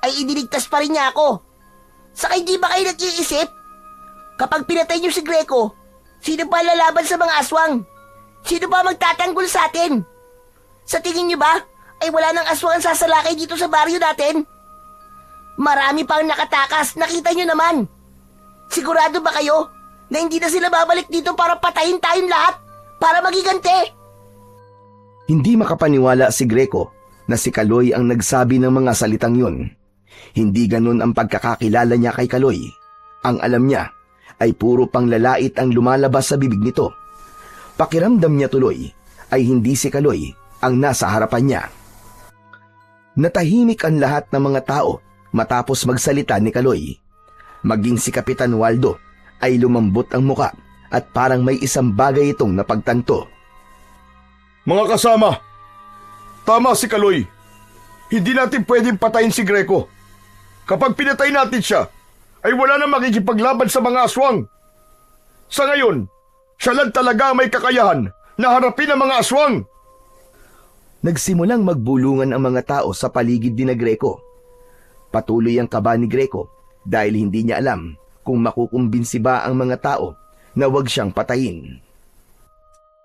ay iniligtas pa rin niya ako. Saka hindi ba kayo nag-iisip? Kapag pinatay niyo si Greco, sino ba lalaban sa mga aswang? Sino ba magtatanggol sa atin? Sa tingin niyo ba, ay wala nang aswang ang sasalakay dito sa baryo natin? Marami pang nakatakas, nakita niyo naman. Sigurado ba kayo na hindi na sila babalik dito para patayin tayong lahat? Para magigante? Hindi makapaniwala si Greco na si Kaloy ang nagsabi ng mga salitang yun. Hindi ganun ang pagkakakilala niya kay Kaloy. Ang alam niya ay puro panglalait ang lumalabas sa bibig nito. Pakiramdam niya tuloy ay hindi si Kaloy ang nasa harapan niya. Natahimik ang lahat ng mga tao matapos magsalita ni Kaloy. Maging si Kapitan Waldo ay lumambot ang muka at parang may isang bagay itong napagtanto. Mga kasama, tama si Kaloy. Hindi natin pwedeng patayin si Greco. Kapag pinatay natin siya, ay wala na makikipaglaban sa mga aswang. Sa ngayon, siya lang talaga may kakayahan na harapin ang mga aswang. Nagsimulang magbulungan ang mga tao sa paligid ni Greco. Patuloy ang kaba ni Greco dahil hindi niya alam kung makukumbinsi ba ang mga tao na huwag siyang patayin.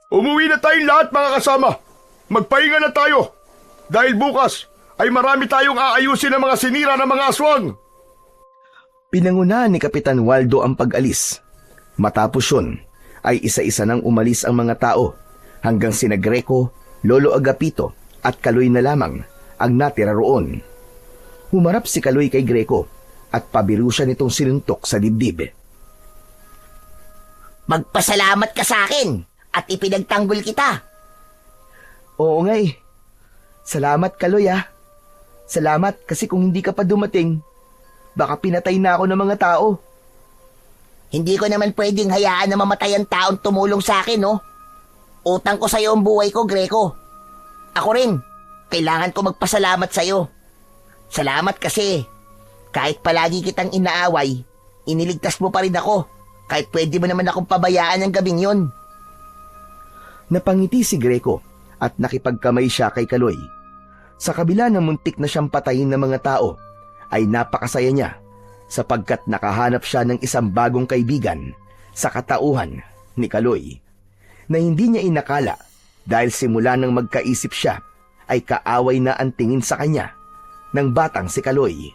Umuwi na tayong lahat, mga kasama. Magpahinga na tayo. Dahil bukas ay marami tayong aayusin ng mga sinira ng mga aswang. Pinangunahan ni Kapitan Waldo ang pag-alis. Matapos yun, ay isa-isa nang umalis ang mga tao hanggang sina Greco, Lolo Agapito at Kaloy na lamang ang natira roon. Humarap si Kaloy kay Greco at pabiru siya nitong sinuntok sa dibdib. Magpasalamat ka sa akin at ipinagtanggol kita. Oo nga eh. Salamat, Kaloy ah. Salamat kasi kung hindi ka pa dumating, baka pinatay na ako ng mga tao. Hindi ko naman pwedeng hayaan na mamatay ang taong tumulong sa akin, no? Utang ko sa'yo ang buhay ko, Greco. Ako rin, kailangan ko magpasalamat sa'yo. Salamat kasi kahit palagi kitang inaaway, iniligtas mo pa rin ako Kahit pwede mo naman akong pabayaan ng gabing yon. Napangiti si Greco at nakipagkamay siya kay Kaloy. Sa kabila ng muntik na siyang patayin ng mga tao, ay napakasaya niya sapagkat nakahanap siya ng isang bagong kaibigan sa katauhan ni Kaloy na hindi niya inakala dahil simula nang magkaisip siya ay kaaway na ang tingin sa kanya ng batang si Kaloy.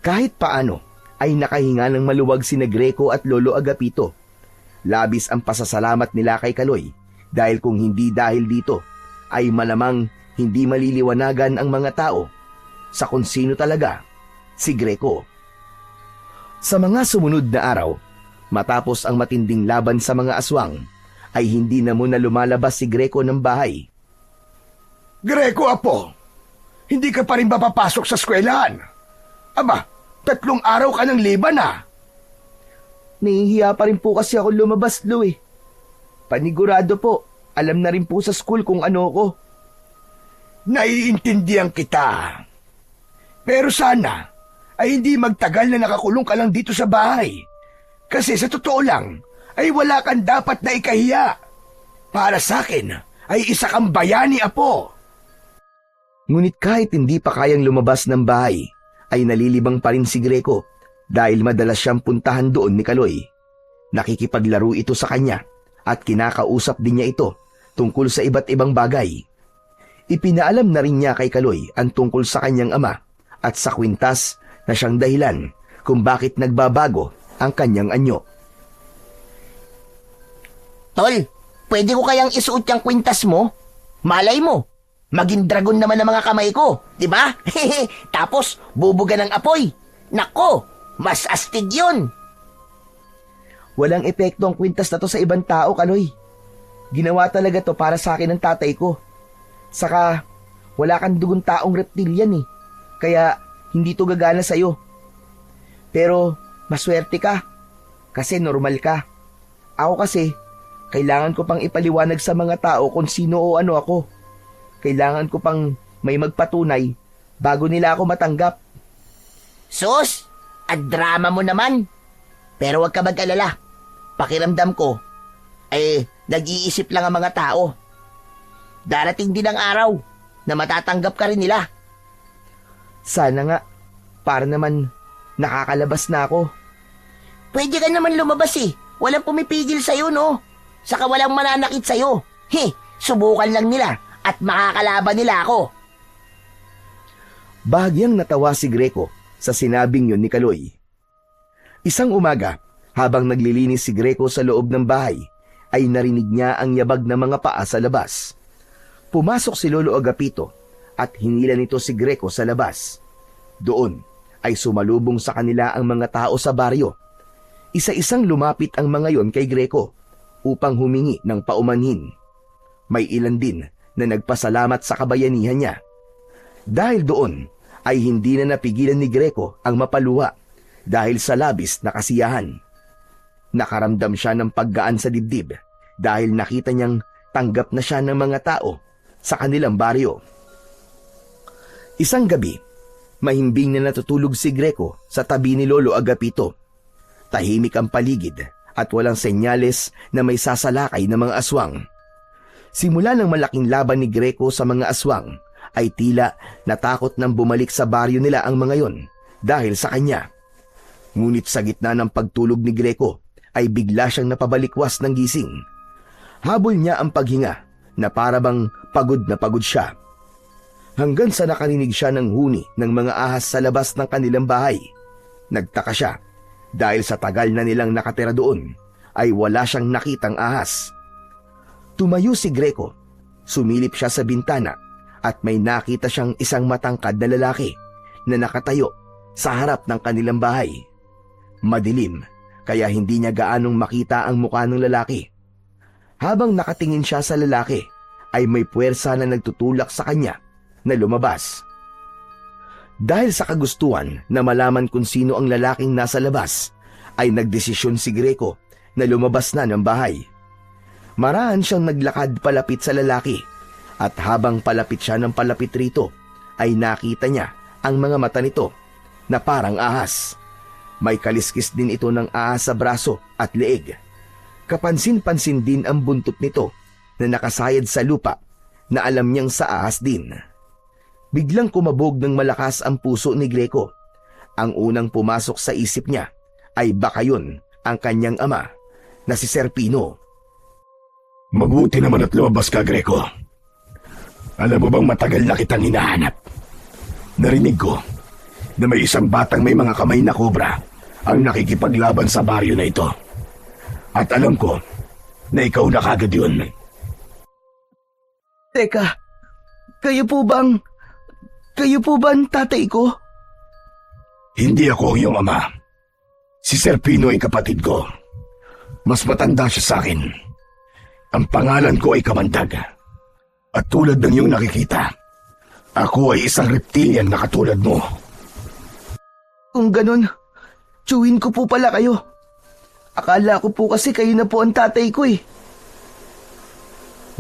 Kahit paano ay nakahinga ng maluwag sina Greco at Lolo Agapito. Labis ang pasasalamat nila kay Kaloy dahil kung hindi dahil dito ay malamang hindi maliliwanagan ang mga tao sa kung sino talaga si Greco. Sa mga sumunod na araw, matapos ang matinding laban sa mga aswang, ay hindi na muna lumalabas si Greco ng bahay. Greco, apo, hindi ka pa rin papapasok sa eskwelahan. Aba, 3 araw ka ng liban na. Nahihiya pa rin po kasi ako lumabas, Lo eh. Panigurado po, alam na rin po sa school kung ano ko. Naiintindihan kita. Pero sana ay hindi magtagal na nakakulong ka lang dito sa bahay. Kasi sa totoo lang ay wala kang dapat na ikahiya. Para sa akin ay isa kang bayani, apo. Ngunit kahit hindi pa kayang lumabas ng bahay, ay nalilibang pa rin si Greco dahil madalas siyang puntahan doon ni Kaloy. Nakikipaglaro ito sa kanya at kinakausap din niya ito tungkol sa iba't ibang bagay. Ipinaalam na rin niya kay Kaloy ang tungkol sa kanyang ama at sa kwintas na siyang dahilan kung bakit nagbabago ang kanyang anyo. Tol, pwede ko kayang isuot yung kwintas mo? Malay mo, maging dragon naman ang mga kamay ko, di ba? Tapos, bubuga ng apoy. Nako, mas astig yun. Walang epekto ang kwintas na to sa ibang tao, Kaloy. Ginawa talaga to para sa akin ng tatay ko. Saka, wala kang dugon taong reptilian eh. Kaya, hindi to gagana sa'yo. Pero, maswerte ka. Kasi normal ka. Ako kasi, kailangan ko pang ipaliwanag sa mga tao kung sino o ano ako. Kailangan ko pang may magpatunay bago nila ako matanggap. Sus, at drama mo naman. Pero wag ka mag-alala. Pakiramdam ko, nag-iisip lang ang mga tao. Darating din ang araw na matatanggap ka rin nila. Sana nga, para naman nakakalabas na ako. Pwede ka naman lumabas eh. Walang pumipigil sa'yo, no? Saka walang mananakit sa'yo. Subukan lang nila at makakalaban nila ako. Bahagyang natawa si Greco sa sinabing yun ni Kaloy. Isang umaga, habang naglilinis si Greco sa loob ng bahay, ay narinig niya ang yabag ng mga paa sa labas. Pumasok si Lolo Agapito at hinila nito si Greco sa labas. Doon ay sumalubong sa kanila ang mga tao sa baryo. Isa-isang lumapit ang mga yon kay Greco upang humingi ng paumanhin. May ilan din na nagpasalamat sa kabayanihan niya. Dahil doon ay hindi na napigilan ni Greco ang mapaluha dahil sa labis na kasiyahan. Nakaramdam siya ng paggaan sa dibdib dahil nakita niyang tanggap na siya ng mga tao sa kanilang baryo. Isang gabi, mahimbing na natutulog si Greco sa tabi ni Lolo Agapito. Tahimik ang paligid at walang senyales na may sasalakay na mga aswang. Simula ng malaking laban ni Greco sa mga aswang, ay tila natakot nang bumalik sa baryo nila ang mga yon dahil sa kanya. Ngunit sa gitna ng pagtulog ni Greco, ay bigla siyang napabalikwas ng gising. Habol niya ang paghinga na parabang pagod na pagod siya. Hanggang sa nakarinig siya ng huni ng mga ahas sa labas ng kanilang bahay. Nagtaka siya dahil sa tagal na nilang nakatira doon ay wala siyang nakitang ahas. Tumayo si Greco, sumilip siya sa bintana at may nakita siyang isang matangkad na lalaki na nakatayo sa harap ng kanilang bahay. Madilim, kaya hindi niya gaanong makita ang mukha ng lalaki. Habang nakatingin siya sa lalaki, ay may puwersa na nagtutulak sa kanya na lumabas. Dahil sa kagustuhan na malaman kung sino ang lalaking nasa labas, ay nagdesisyon si Greco na lumabas na ng bahay. Marahan siyang naglakad palapit sa lalaki at habang palapit siya ng palapit rito, ay nakita niya ang mga mata nito na parang ahas. May kaliskis din ito ng ahas sa braso at leeg. Kapansin-pansin din ang buntot nito na nakasayad sa lupa na alam niyang sa ahas din. Biglang kumabog ng malakas ang puso ni Greco. Ang unang pumasok sa isip niya ay baka yun ang kanyang ama na si Serpino. Mabuti naman at lumabas ka, Greco. Alam mo bang matagal na kitang hinahanap? Narinig ko na may isang batang may mga kamay na kobra ang nakikipaglaban sa baryo na ito. At alam ko na ikaw na kagad yun. Teka, kayo po ba ang tatay ko? Hindi ako ang iyong ama. Si Serpino ay kapatid ko. Mas matanda siya sa akin. Ang pangalan ko ay Kamandag. At tulad ng iyong nakikita, ako ay isang reptilian na katulad mo. Kung ganun, tiyuhin ko po pala kayo. Akala ko po kasi kayo na po ang tatay ko eh.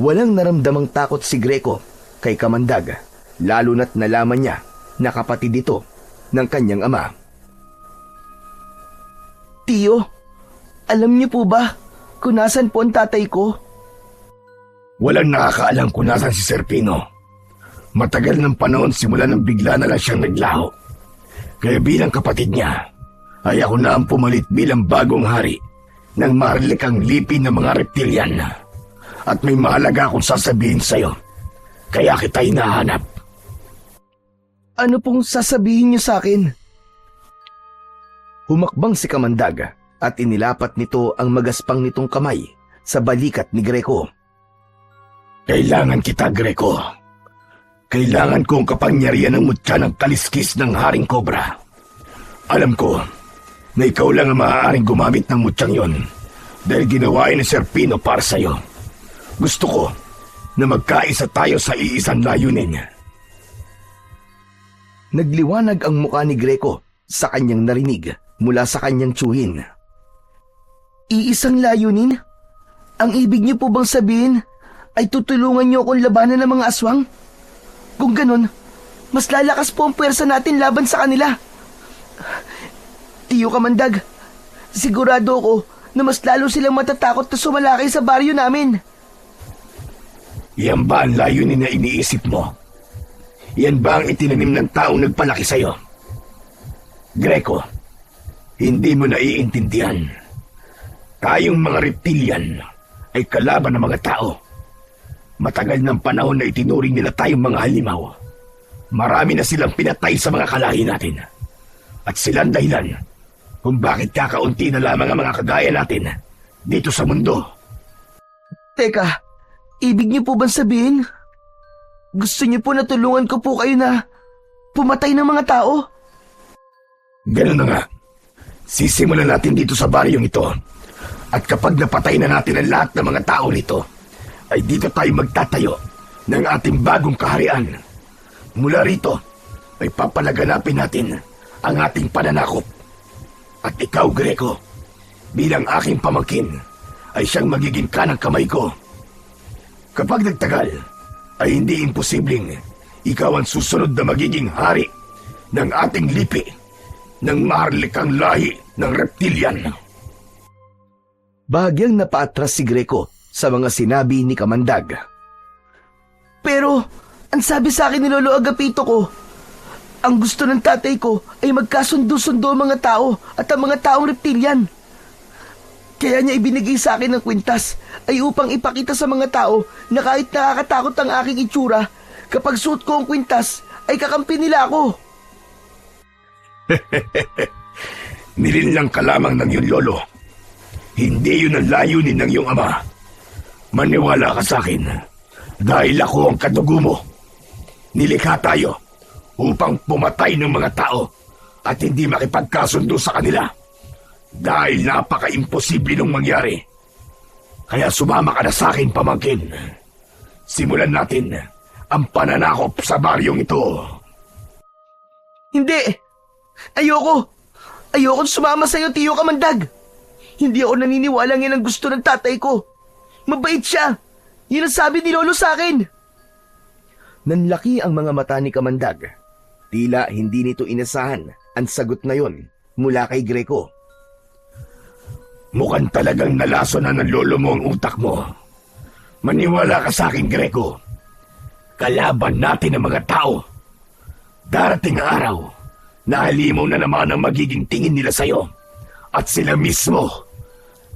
Walang naramdamang takot si Greco kay Kamandag, lalo na't nalaman niya na kapatid ito ng kanyang ama. Tiyo, alam niyo po ba kung nasan po ang tatay ko? Walang nakakaalam kung nasan si Serpino. Matagal ng panahon simula nang bigla na lang siyang naglaho. Kaya bilang kapatid niya, ay ako na ang pumalit bilang bagong hari ng maharlikang lipi ng mga reptilian. At may mahalaga akong sasabihin sa'yo. Kaya kita hinahanap. Ano pong sasabihin niyo sa akin? Humakbang si Kamandag at inilapat nito ang magaspang nitong kamay sa balikat ni Greco. Kailangan kita, Greco. Kailangan kong kapangyarihan ng mutya ng kaliskis ng Haring Cobra. Alam ko na ikaw lang ang maaaring gumamit ng mutyang yon dahil ginawain ni Serpino para sa'yo. Gusto ko na magkaisa tayo sa iisang layunin. Nagliwanag ang mukha ni Greco sa kanyang narinig mula sa kanyang tiyuhin. Iisang layunin? Ang ibig niyo po bang sabihin ay tutulungan niyo akong labanan ng mga aswang? Kung ganun, mas lalakas po ang pwersa natin laban sa kanila. Tiyo Kamandag, sigurado ako na mas lalo silang matatakot na sumalakay sa baryo namin. Yan ba ang layunin na iniisip mo? Yan ba ang itinanim ng taong nagpalaki sa'yo? Greco, hindi mo naiintindihan. Tayong mga reptilian ay kalaban ng mga tao. Matagal ng panahon na itinuring nila tayong mga halimaw. Marami na silang pinatay sa mga kalahi natin. At silang dahilan kung bakit kakaunti na lamang ang mga kagaya natin dito sa mundo. Teka, ibig niyo po bang sabihin? Gusto niyo po na tulungan ko po kayo na pumatay ng mga tao? Ganun na nga. Sisimulan natin dito sa baryong ito. At kapag napatay na natin ang lahat ng mga tao rito, ay dito tayo magtatayo ng ating bagong kaharian. Mula rito, ay papalaganapin natin ang ating pananakop. At ikaw, Greco, bilang aking pamangkin, ay siyang magiging kanang kamay ko. Kapag nagtagal, ay hindi imposibleng ikaw ang susunod na magiging hari ng ating lipi ng maharlikang lahi ng reptilian. Bahagyang napaatras si Greco sa mga sinabi ni Kamandag. Pero, ang sabi sa akin ni Lolo Agapito ko, ang gusto ng tatay ko ay magkasundo-sundo ang mga tao at ang mga taong reptilian. Kaya niya ibinigay sa akin ng kwintas ay upang ipakita sa mga tao na kahit nakakatakot ang aking itsura, kapag suot ko ang kwintas ay kakampi nila ako. Nilinlang ka lamang ng iyong lolo. Hindi yun ang layunin ng iyong ama. Maniwala ka sa akin dahil ako ang kadugo mo. Nilikha tayo upang pumatay ng mga tao at hindi makipagkasundo sa kanila dahil napaka-imposible nung mangyari. Kaya sumama ka na sa akin, pamangkin. Simulan natin ang pananakop sa baryong ito. Hindi! Ayoko sumama sa iyo, Tiyo Kamandag. Hindi ako naniniwala yan ang gusto ng tatay ko. Mabait siya. Yun ang sabi ni Lolo sa akin. Nanlaki ang mga mata ni Kamandag. Tila hindi nito inasahan ang sagot na yon mula kay Greco. Mukhang talagang nalaso na ng lolo mo ang utak mo. Maniwala ka sa akin, Greco. Kalaban natin ang mga tao. Darating ang araw, nahalimaw na naman ang magiging tingin nila sa'yo. At sila mismo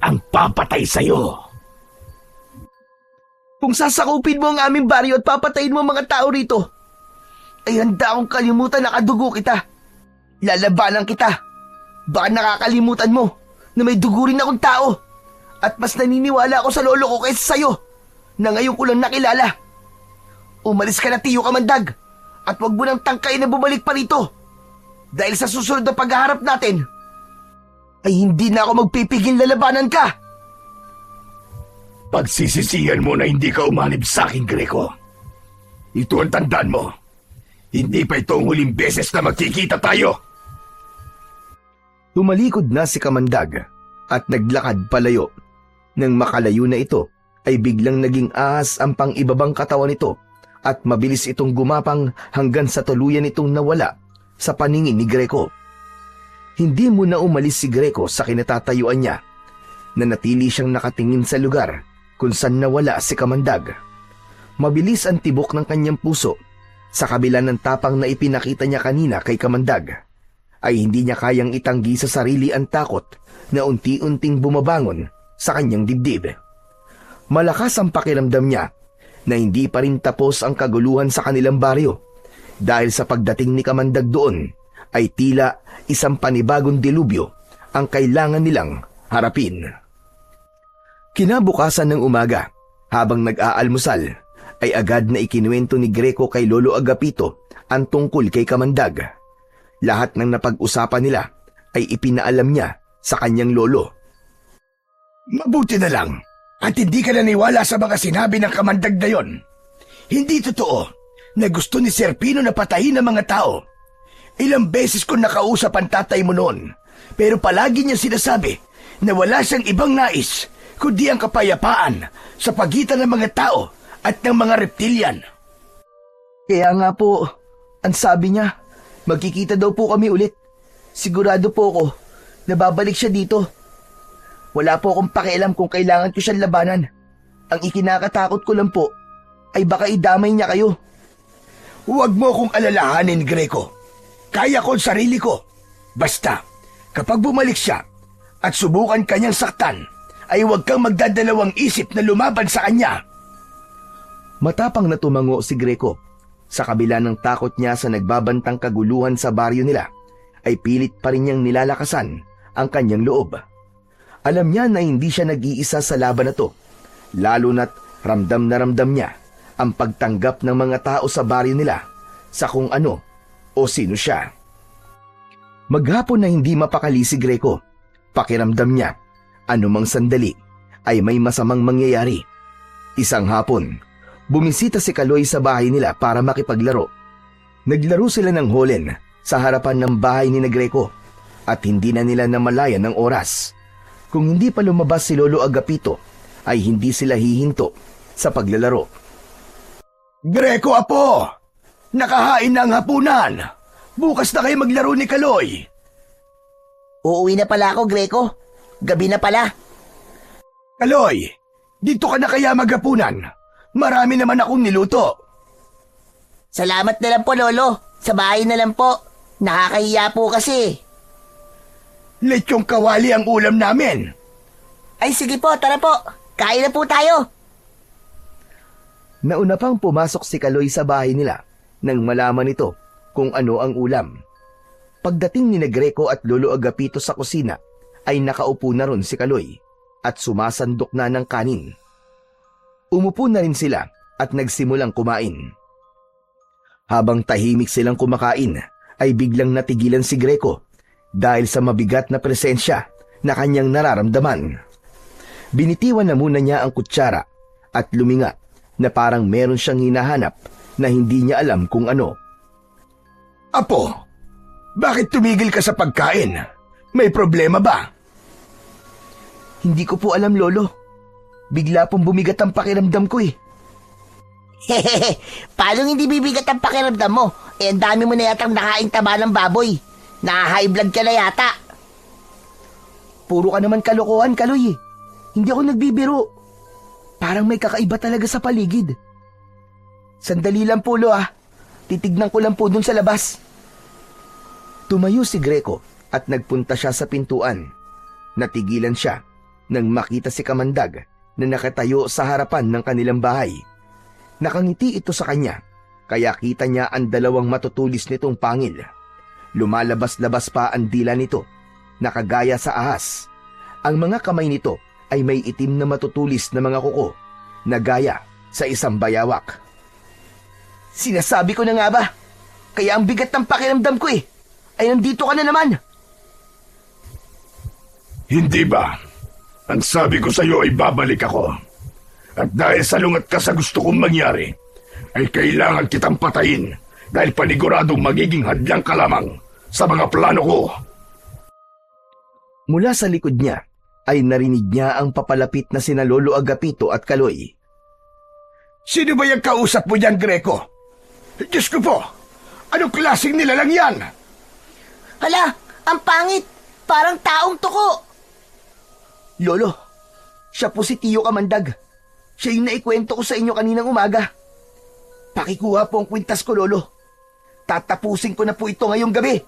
ang papatay sa'yo. Kung sasakupin mo ang aming baryo at papatayin mo ang mga tao rito, ay handa akong kalimutan na kadugo kita. Lalabanan kita. Baka nakakalimutan mo na may dugo rin akong tao. At mas naniniwala ako sa lolo ko kaysa sa'yo na ngayon ko lang nakilala. Umalis ka na, Tiyo Kamandag, at huwag mo nang tangkain na bumalik pa rito. Dahil sa susunod na paghaharap natin, ay hindi na ako magpipigil lalabanan ka. Pagsisisihan mo na hindi ka umanib sa akin, Greco. Ito ang tandaan mo. Hindi pa ito ang huling beses na magkikita tayo. Tumalikod na si Kamandag at naglakad palayo. Nang makalayo na ito, ay biglang naging ahas ang pang-ibabang katawan nito at mabilis itong gumapang hanggang sa tuluyan itong nawala sa paningin ni Greco. Hindi muna umalis si Greco sa kinatatayuan niya. Nanatili siyang nakatingin sa lugar kung saan nawala si Kamandag. Mabilis ang tibok ng kanyang puso. Sa kabila ng tapang na ipinakita niya kanina kay Kamandag, ay hindi niya kayang itanggi sa sarili ang takot na unti-unting bumabangon sa kanyang dibdib. Malakas ang pakiramdam niya na hindi pa rin tapos ang kaguluhan sa kanilang baryo dahil sa pagdating ni Kamandag doon ay tila isang panibagong dilubyo ang kailangan nilang harapin. Kinabukasan ng umaga, habang nag-aalmusal, ay agad na ikinuwento ni Greco kay Lolo Agapito ang tungkol kay Kamandag. Lahat ng napag-usapan nila ay ipinaalam niya sa kanyang lolo. Mabuti na lang at hindi ka naniwala sa mga sinabi ng Kamandag na yon. Hindi totoo na gusto ni Sir Pino na patayin ang mga tao. Ilang beses ko nakausap ang tatay mo noon, pero palagi niya sinasabi na wala siyang ibang nais kundi ang kapayapaan sa pagitan ng mga tao at ng mga reptilian. Kaya nga po, ang sabi niya, magkikita daw po kami ulit. Sigurado po ako na babalik siya dito. Wala po akong pakialam kung kailangan ko siyang labanan. Ang ikinakatakot ko lang po ay baka idamay niya kayo. Huwag mo akong alalahanin, Greco. Kaya ko ang sarili ko. Basta, kapag bumalik siya at subukan kanyang saktan, ay huwag kang magdadalawang isip na lumaban sa kanya. Matapang na tumango si Greco. Sa kabila ng takot niya sa nagbabantang kaguluhan sa baryo nila, ay pilit pa rin niyang nilalakasan ang kanyang loob. Alam niya na hindi siya nag-iisa sa laban na to, lalo na't ramdam na ramdam niya ang pagtanggap ng mga tao sa baryo nila sa kung ano o sino siya. Maghapon na hindi mapakali si Greco, pakiramdam niya, anumang sandali ay may masamang mangyayari. Isang hapon, bumisita si Kaloy sa bahay nila para makipaglaro. Naglaro sila ng holen sa harapan ng bahay ni Greco at hindi na nila namalayan ng oras. Kung hindi pa lumabas si Lolo Agapito, ay hindi sila hihinto sa paglalaro. Greco, apo! Nakahain na ang hapunan! Bukas na kayo maglaro ni Kaloy! Uuwi na pala ako, Greco. Gabi na pala. Kaloy, dito ka na kaya maghapunan? Marami naman akong niluto. Salamat na lang po, Lolo. Sa bahay na lang po. Nakakahiya po kasi. Lechong kawali ang ulam namin. Ay sige po, tara po. Kain na po tayo. Nauna pang pumasok si Kaloy sa bahay nila nang malaman nito kung ano ang ulam. Pagdating ni Greco at Lolo Agapito sa kusina, ay nakaupo na ron si Kaloy at sumasandok na ng kanin. Umupo na rin sila at nagsimulang kumain. Habang tahimik silang kumakain, ay biglang natigilan si Greco dahil sa mabigat na presensya na kanyang nararamdaman. Binitiwan na muna niya ang kutsara at luminga na parang meron siyang hinahanap na hindi niya alam kung ano. Apo, bakit tumigil ka sa pagkain? May problema ba? Hindi ko po alam, Lolo. Bigla pong bumigat ang pakiramdam ko eh. Hehehe, paano hindi bibigat ang pakiramdam mo? Eh, ang dami mo na yatang nakaing taba ng baboy. Na-high blood ka na yata. Puro ka naman kalokohan, Kaloy. Hindi ako nagbibiro. Parang may kakaiba talaga sa paligid. Sandali lang po, Lo, ah. Titignan ko lang po dun sa labas. Tumayo si Greco at nagpunta siya sa pintuan. Natigilan siya nang makita si Kamandag na nakatayo sa harapan ng kanilang bahay. Nakangiti ito sa kanya, kaya kita niya ang dalawang matutulis nitong pangil. Lumalabas-labas pa ang dila nito, nakagaya sa ahas. Ang mga kamay nito ay may itim na matutulis na mga kuko, na gaya sa isang bayawak. Sinasabi ko na nga ba? Kaya ang bigat ng pakiramdam ko ay nandito ka na naman. Hindi ba? Ang sabi ko sa'yo ay babalik ako. At dahil salungat ka sa gusto kong mangyari, ay kailangan kitang patayin dahil paniguradong magiging hadlang ka lamang sa mga plano ko. Mula sa likod niya ay narinig niya ang papalapit na sina Lolo Agapito at Kaloy. Sino ba yung kausap mo dyan, Greco? Diyos ko po, anong klaseng nilalang yan? Hala, ang pangit. Parang taong tuko. Lolo, siya po si Tiyo Kamandag. Siya yung naikwento ko sa inyo kaninang umaga. Pakikuha po ang kwintas ko, Lolo. Tatapusin ko na po ito ngayong gabi.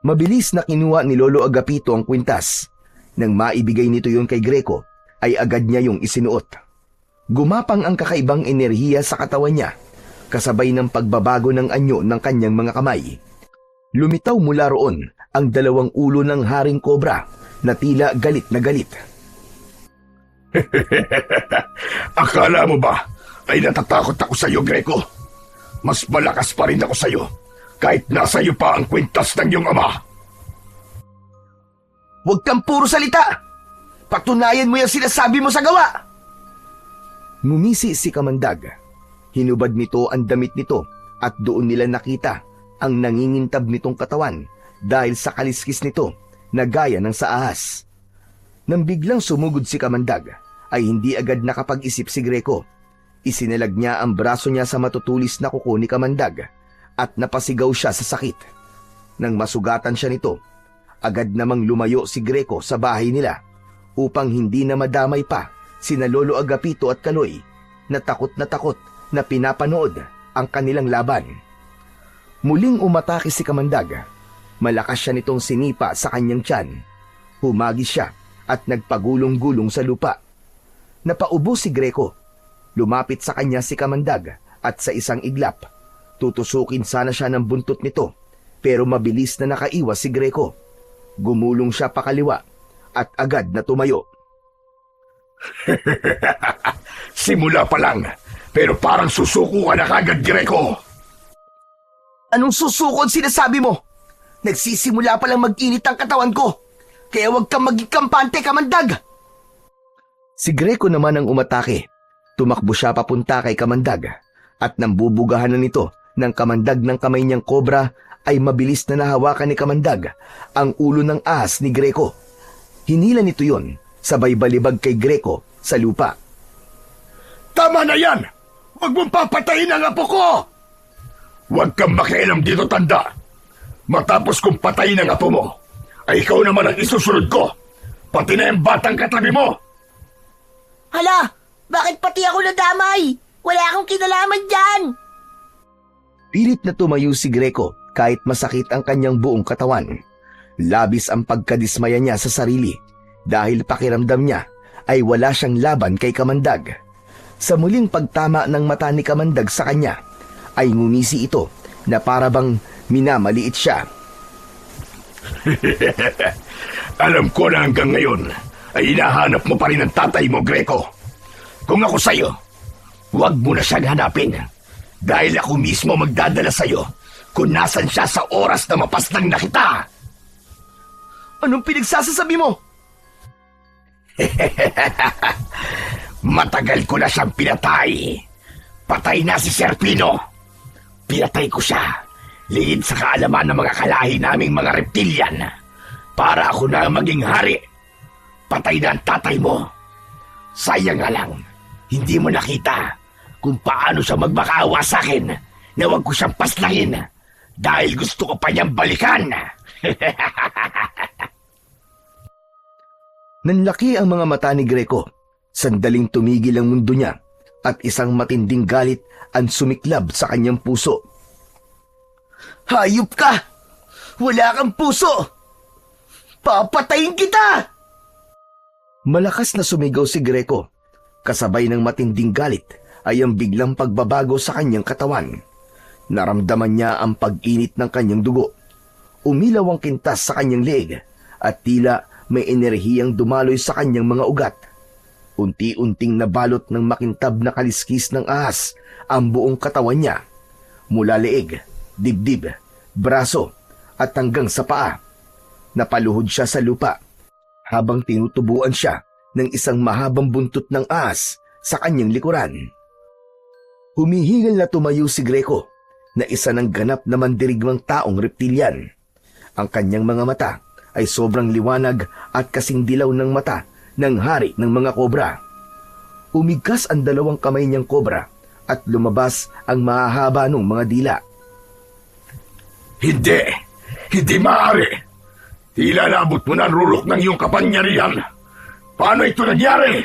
Mabilis na kinuha ni Lolo Agapito ang kwintas. Nang maibigay nito yon kay Greco, ay agad niya yung isinuot. Gumapang ang kakaibang enerhiya sa katawan niya, kasabay ng pagbabago ng anyo ng kanyang mga kamay. Lumitaw mula roon ang dalawang ulo ng haring kobra na tila galit na galit. Akala mo ba ay natatakot ako sa'yo, Greco? Mas malakas pa rin ako sa'yo kahit nasa iyo pa ang kwintas ng iyong ama. Huwag kang puro salita! Patunayan mo yung sinasabi mo sa gawa! Ngumisi si Kamandag. Hinubad nito ang damit nito at doon nila nakita ang nangingintab nitong katawan dahil sa kaliskis nito na gaya ng sa ahas. Nang biglang sumugod si Kamandag, ay hindi agad nakapag-isip si Greco. Isinalag niya ang braso niya sa matutulis na kuko ni Kamandag at napasigaw siya sa sakit. Nang masugatan siya nito, agad namang lumayo si Greco sa bahay nila upang hindi na madamay pa sina Lolo Agapito at Kaloy na takot na pinapanood ang kanilang laban. Muling umatake si Kamandag. Malakas siya nitong sinipa sa kanyang tiyan. Humagis siya at nagpagulong-gulong sa lupa. Napaubo si Greco. Lumapit sa kanya si Kamandag at sa isang iglap, tutusukin sana siya ng buntot nito, pero mabilis na nakaiwas si Greco. Gumulong siya pakaliwa at agad na tumayo. Simula pa lang, pero parang susuko ka na kagad, Greco. Anong susukod sinasabi mo? Nagsisimula pa lang mag-init ang katawan ko. Kaya huwag kang maging kampante, Kamandag! Si Greco naman ang umatake. Tumakbo siya papunta kay Kamandag at nang bubugahan na nito ng Kamandag ng kamay niyang kobra ay mabilis na nahawakan ni Kamandag ang ulo ng ahas ni Greco. Hinila nito yon, sabay balibag kay Greco sa lupa. Tama na yan! Huwag mong papatayin ang apo ko! Huwag kang makialam dito, tanda. Matapos kong patayin ang apo mo, ay ikaw naman ang isusunod ko. Pati na yung batang katabi mo. Hala, bakit pati ako nadamay? Wala akong kinalaman dyan. Pilit na tumayo si Greco kahit masakit ang kanyang buong katawan. Labis ang pagkadismaya niya sa sarili dahil pakiramdam niya ay wala siyang laban kay Kamandag. Sa muling pagtama ng mata ni Kamandag sa kanya, ay ngumisi ito na parabang minamaliit siya. Alam ko na hanggang ngayon ay hinahanap mo pa rin ang tatay mo, Greco. Kung ako sa'yo, huwag mo na siyang hanapin. Dahil ako mismo magdadala sa'yo kung nasan siya sa oras na mapaslang na kita. Anong pinagsasasabi mo? Matagal ko na siyang pinatay. Patay na si Serpino. Pinatay ko siya, lihid sa kaalaman ng mga kalahi naming mga reptilian. Para ako na maging hari. Patay na ang tatay mo. Sayang nga lang, hindi mo nakita kung paano siya magmakaawa sa akin na huwag ko siyang paslangin dahil gusto ko pa niyang balikan. Nanlaki ang mga mata ni Greco. Sandaling tumigil ang mundo niya at isang matinding galit ang sumiklab sa kanyang puso. Hayop ka! Wala kang puso! Papatayin kita! Malakas na sumigaw si Greco. Kasabay ng matinding galit ay ang biglang pagbabago sa kanyang katawan. Naramdaman niya ang pag-init ng kanyang dugo. Umilaw ang kintas sa kanyang leeg at tila may enerhiyang dumaloy sa kanyang mga ugat. Unti-unting nabalot ng makintab na kaliskis ng ahas ang buong katawan niya. Mula leeg, dibdib, braso at hanggang sa paa. Napaluhod siya sa lupa habang tinutubuan siya ng isang mahabang buntot ng ahas sa kanyang likuran. Humihingal na tumayo si Greco na isa ng ganap na mandirigmang taong reptilian. Ang kanyang mga mata ay sobrang liwanag at kasing dilaw ng mata ng hari ng mga kobra. Umigkas ang dalawang kamay niyang kobra at lumabas ang mahahaba ng mga dila. Hindi! Hindi maaari! Tila naabot mo na ang rurok ng iyong kapangyarihan. Paano ito nangyari?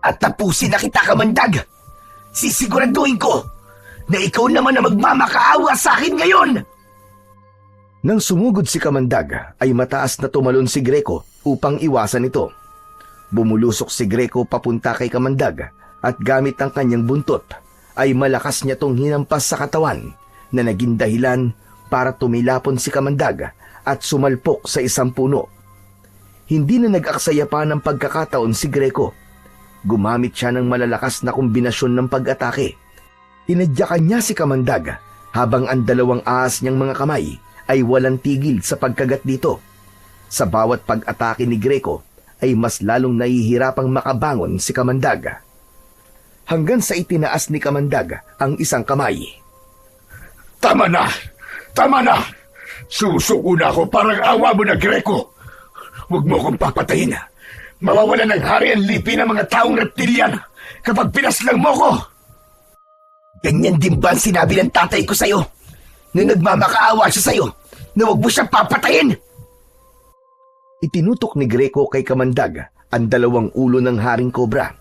At tapusin na kita, Kamandag! Sisiguraduhin ko na ikaw naman na magmamakaawa sa akin ngayon! Nang sumugod si Kamandag ay mataas na tumalon si Greco upang iwasan ito. Bumulusok si Greco papunta kay Kamandag at gamit ang kanyang buntot ay malakas niya tong hinampas sa katawan na naging dahilan para tumilapon si Kamandag at sumalpok sa isang puno. Hindi na nag-aksaya pa ng pagkakataon si Greco. Gumamit siya ng malalakas na kombinasyon ng pag-atake. Tinadyakan niya si Kamandag habang ang dalawang ahas niyang mga kamay ay walang tigil sa pagkagat dito. Sa bawat pag-atake ni Greco ay mas lalong nahihirapang makabangon si Kamandag. Hanggang sa itinaas ni Kamandag ang isang kamay. Tama na! Tama na! Susuko na ako, parang awa mo na, Greco! Huwag mo akong papatayin. Mawawala ng hari ang lipi ng mga taong reptilian kapag pinaslang mo ko! Ganyan din ba ang sinabi ng tatay ko sa'yo? Nung nagmamakaawa siya sa'yo, na huwag mo siya papatayin! Itinutok ni Greco kay Kamandag ang dalawang ulo ng haring kobra.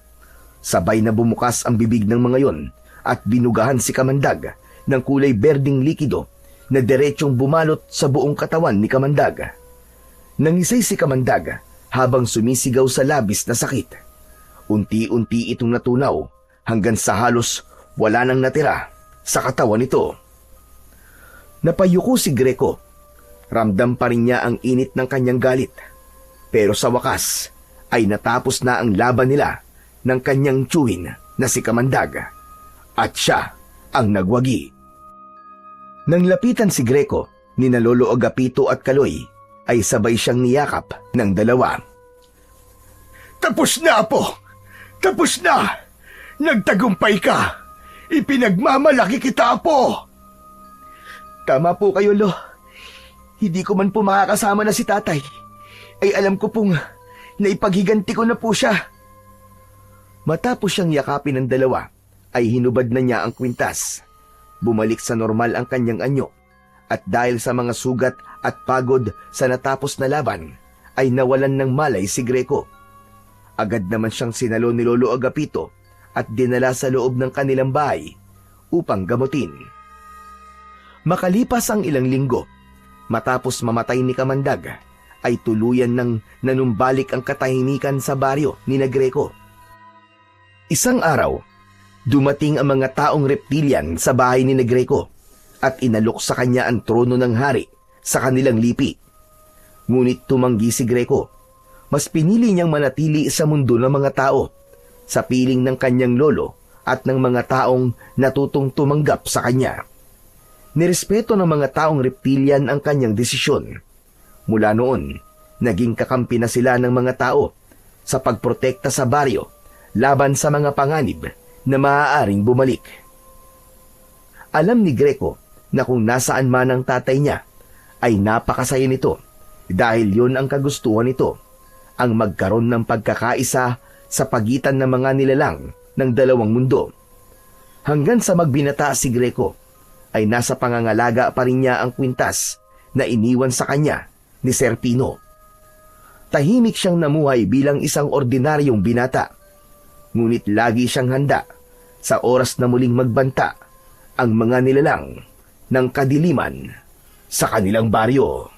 Sabay na bumukas ang bibig ng mga yon at binugahan si Kamandag ng kulay berding likido na diretsyong bumalot sa buong katawan ni Kamandag. Nangisay si Kamandag habang sumisigaw sa labis na sakit. Unti-unti itong natunaw hanggang sa halos wala nang natira sa katawan nito. Napayuko si Greco. Ramdam pa rin niya ang init ng kanyang galit. Pero sa wakas ay natapos na ang laban nila ng kanyang tiyuhin na si Kamandag. At siya ang nagwagi. Nang lapitan si Greco, ni Lolo Agapito at Kaloy ay sabay siyang niyakap ng dalawa. Tapos na, Apo! Tapos na! Nagtagumpay ka! Ipinagmamalaki kita, Apo! Tama po kayo, Lo. Hindi ko man po makakasama na si tatay. Ay alam ko pong naipaghiganti ko na po siya. Matapos siyang yakapin ng dalawa, ay hinubad na niya ang kwintas. Bumalik sa normal ang kanyang anyo, at dahil sa mga sugat at pagod sa natapos na laban, ay nawalan ng malay si Greco. Agad naman siyang sinalo ni Lolo Agapito at dinala sa loob ng kanilang bahay upang gamutin. Makalipas ang ilang linggo, matapos mamatay ni Kamandag, ay tuluyan ng nanumbalik ang katahimikan sa baryo ni Greco. Isang araw, dumating ang mga taong reptilian sa bahay ni Greco at inalok sa kanya ang trono ng hari sa kanilang lipi. Ngunit tumanggi si Greco. Mas pinili niyang manatili sa mundo ng mga tao, sa piling ng kanyang lolo at ng mga taong natutong tumanggap sa kanya. Nirespeto ng mga taong reptilian ang kanyang desisyon. Mula noon, naging kakampi na sila ng mga tao sa pagprotekta sa baryo laban sa mga panganib na maaaring bumalik. Alam ni Greco na kung nasaan man ang tatay niya, ay napakasaya nito dahil yon ang kagustuhan nito, ang magkaroon ng pagkakaisa sa pagitan ng mga nilalang ng dalawang mundo. Hanggang sa magbinata si Greco, ay nasa pangangalaga pa rin niya ang kwintas na iniwan sa kanya ni Sir Pino. tahimik siyang namuhay bilang isang ordinaryong binata. Ngunit lagi siyang handa sa oras na muling magbanta ang mga nilalang ng kadiliman sa kanilang baryo.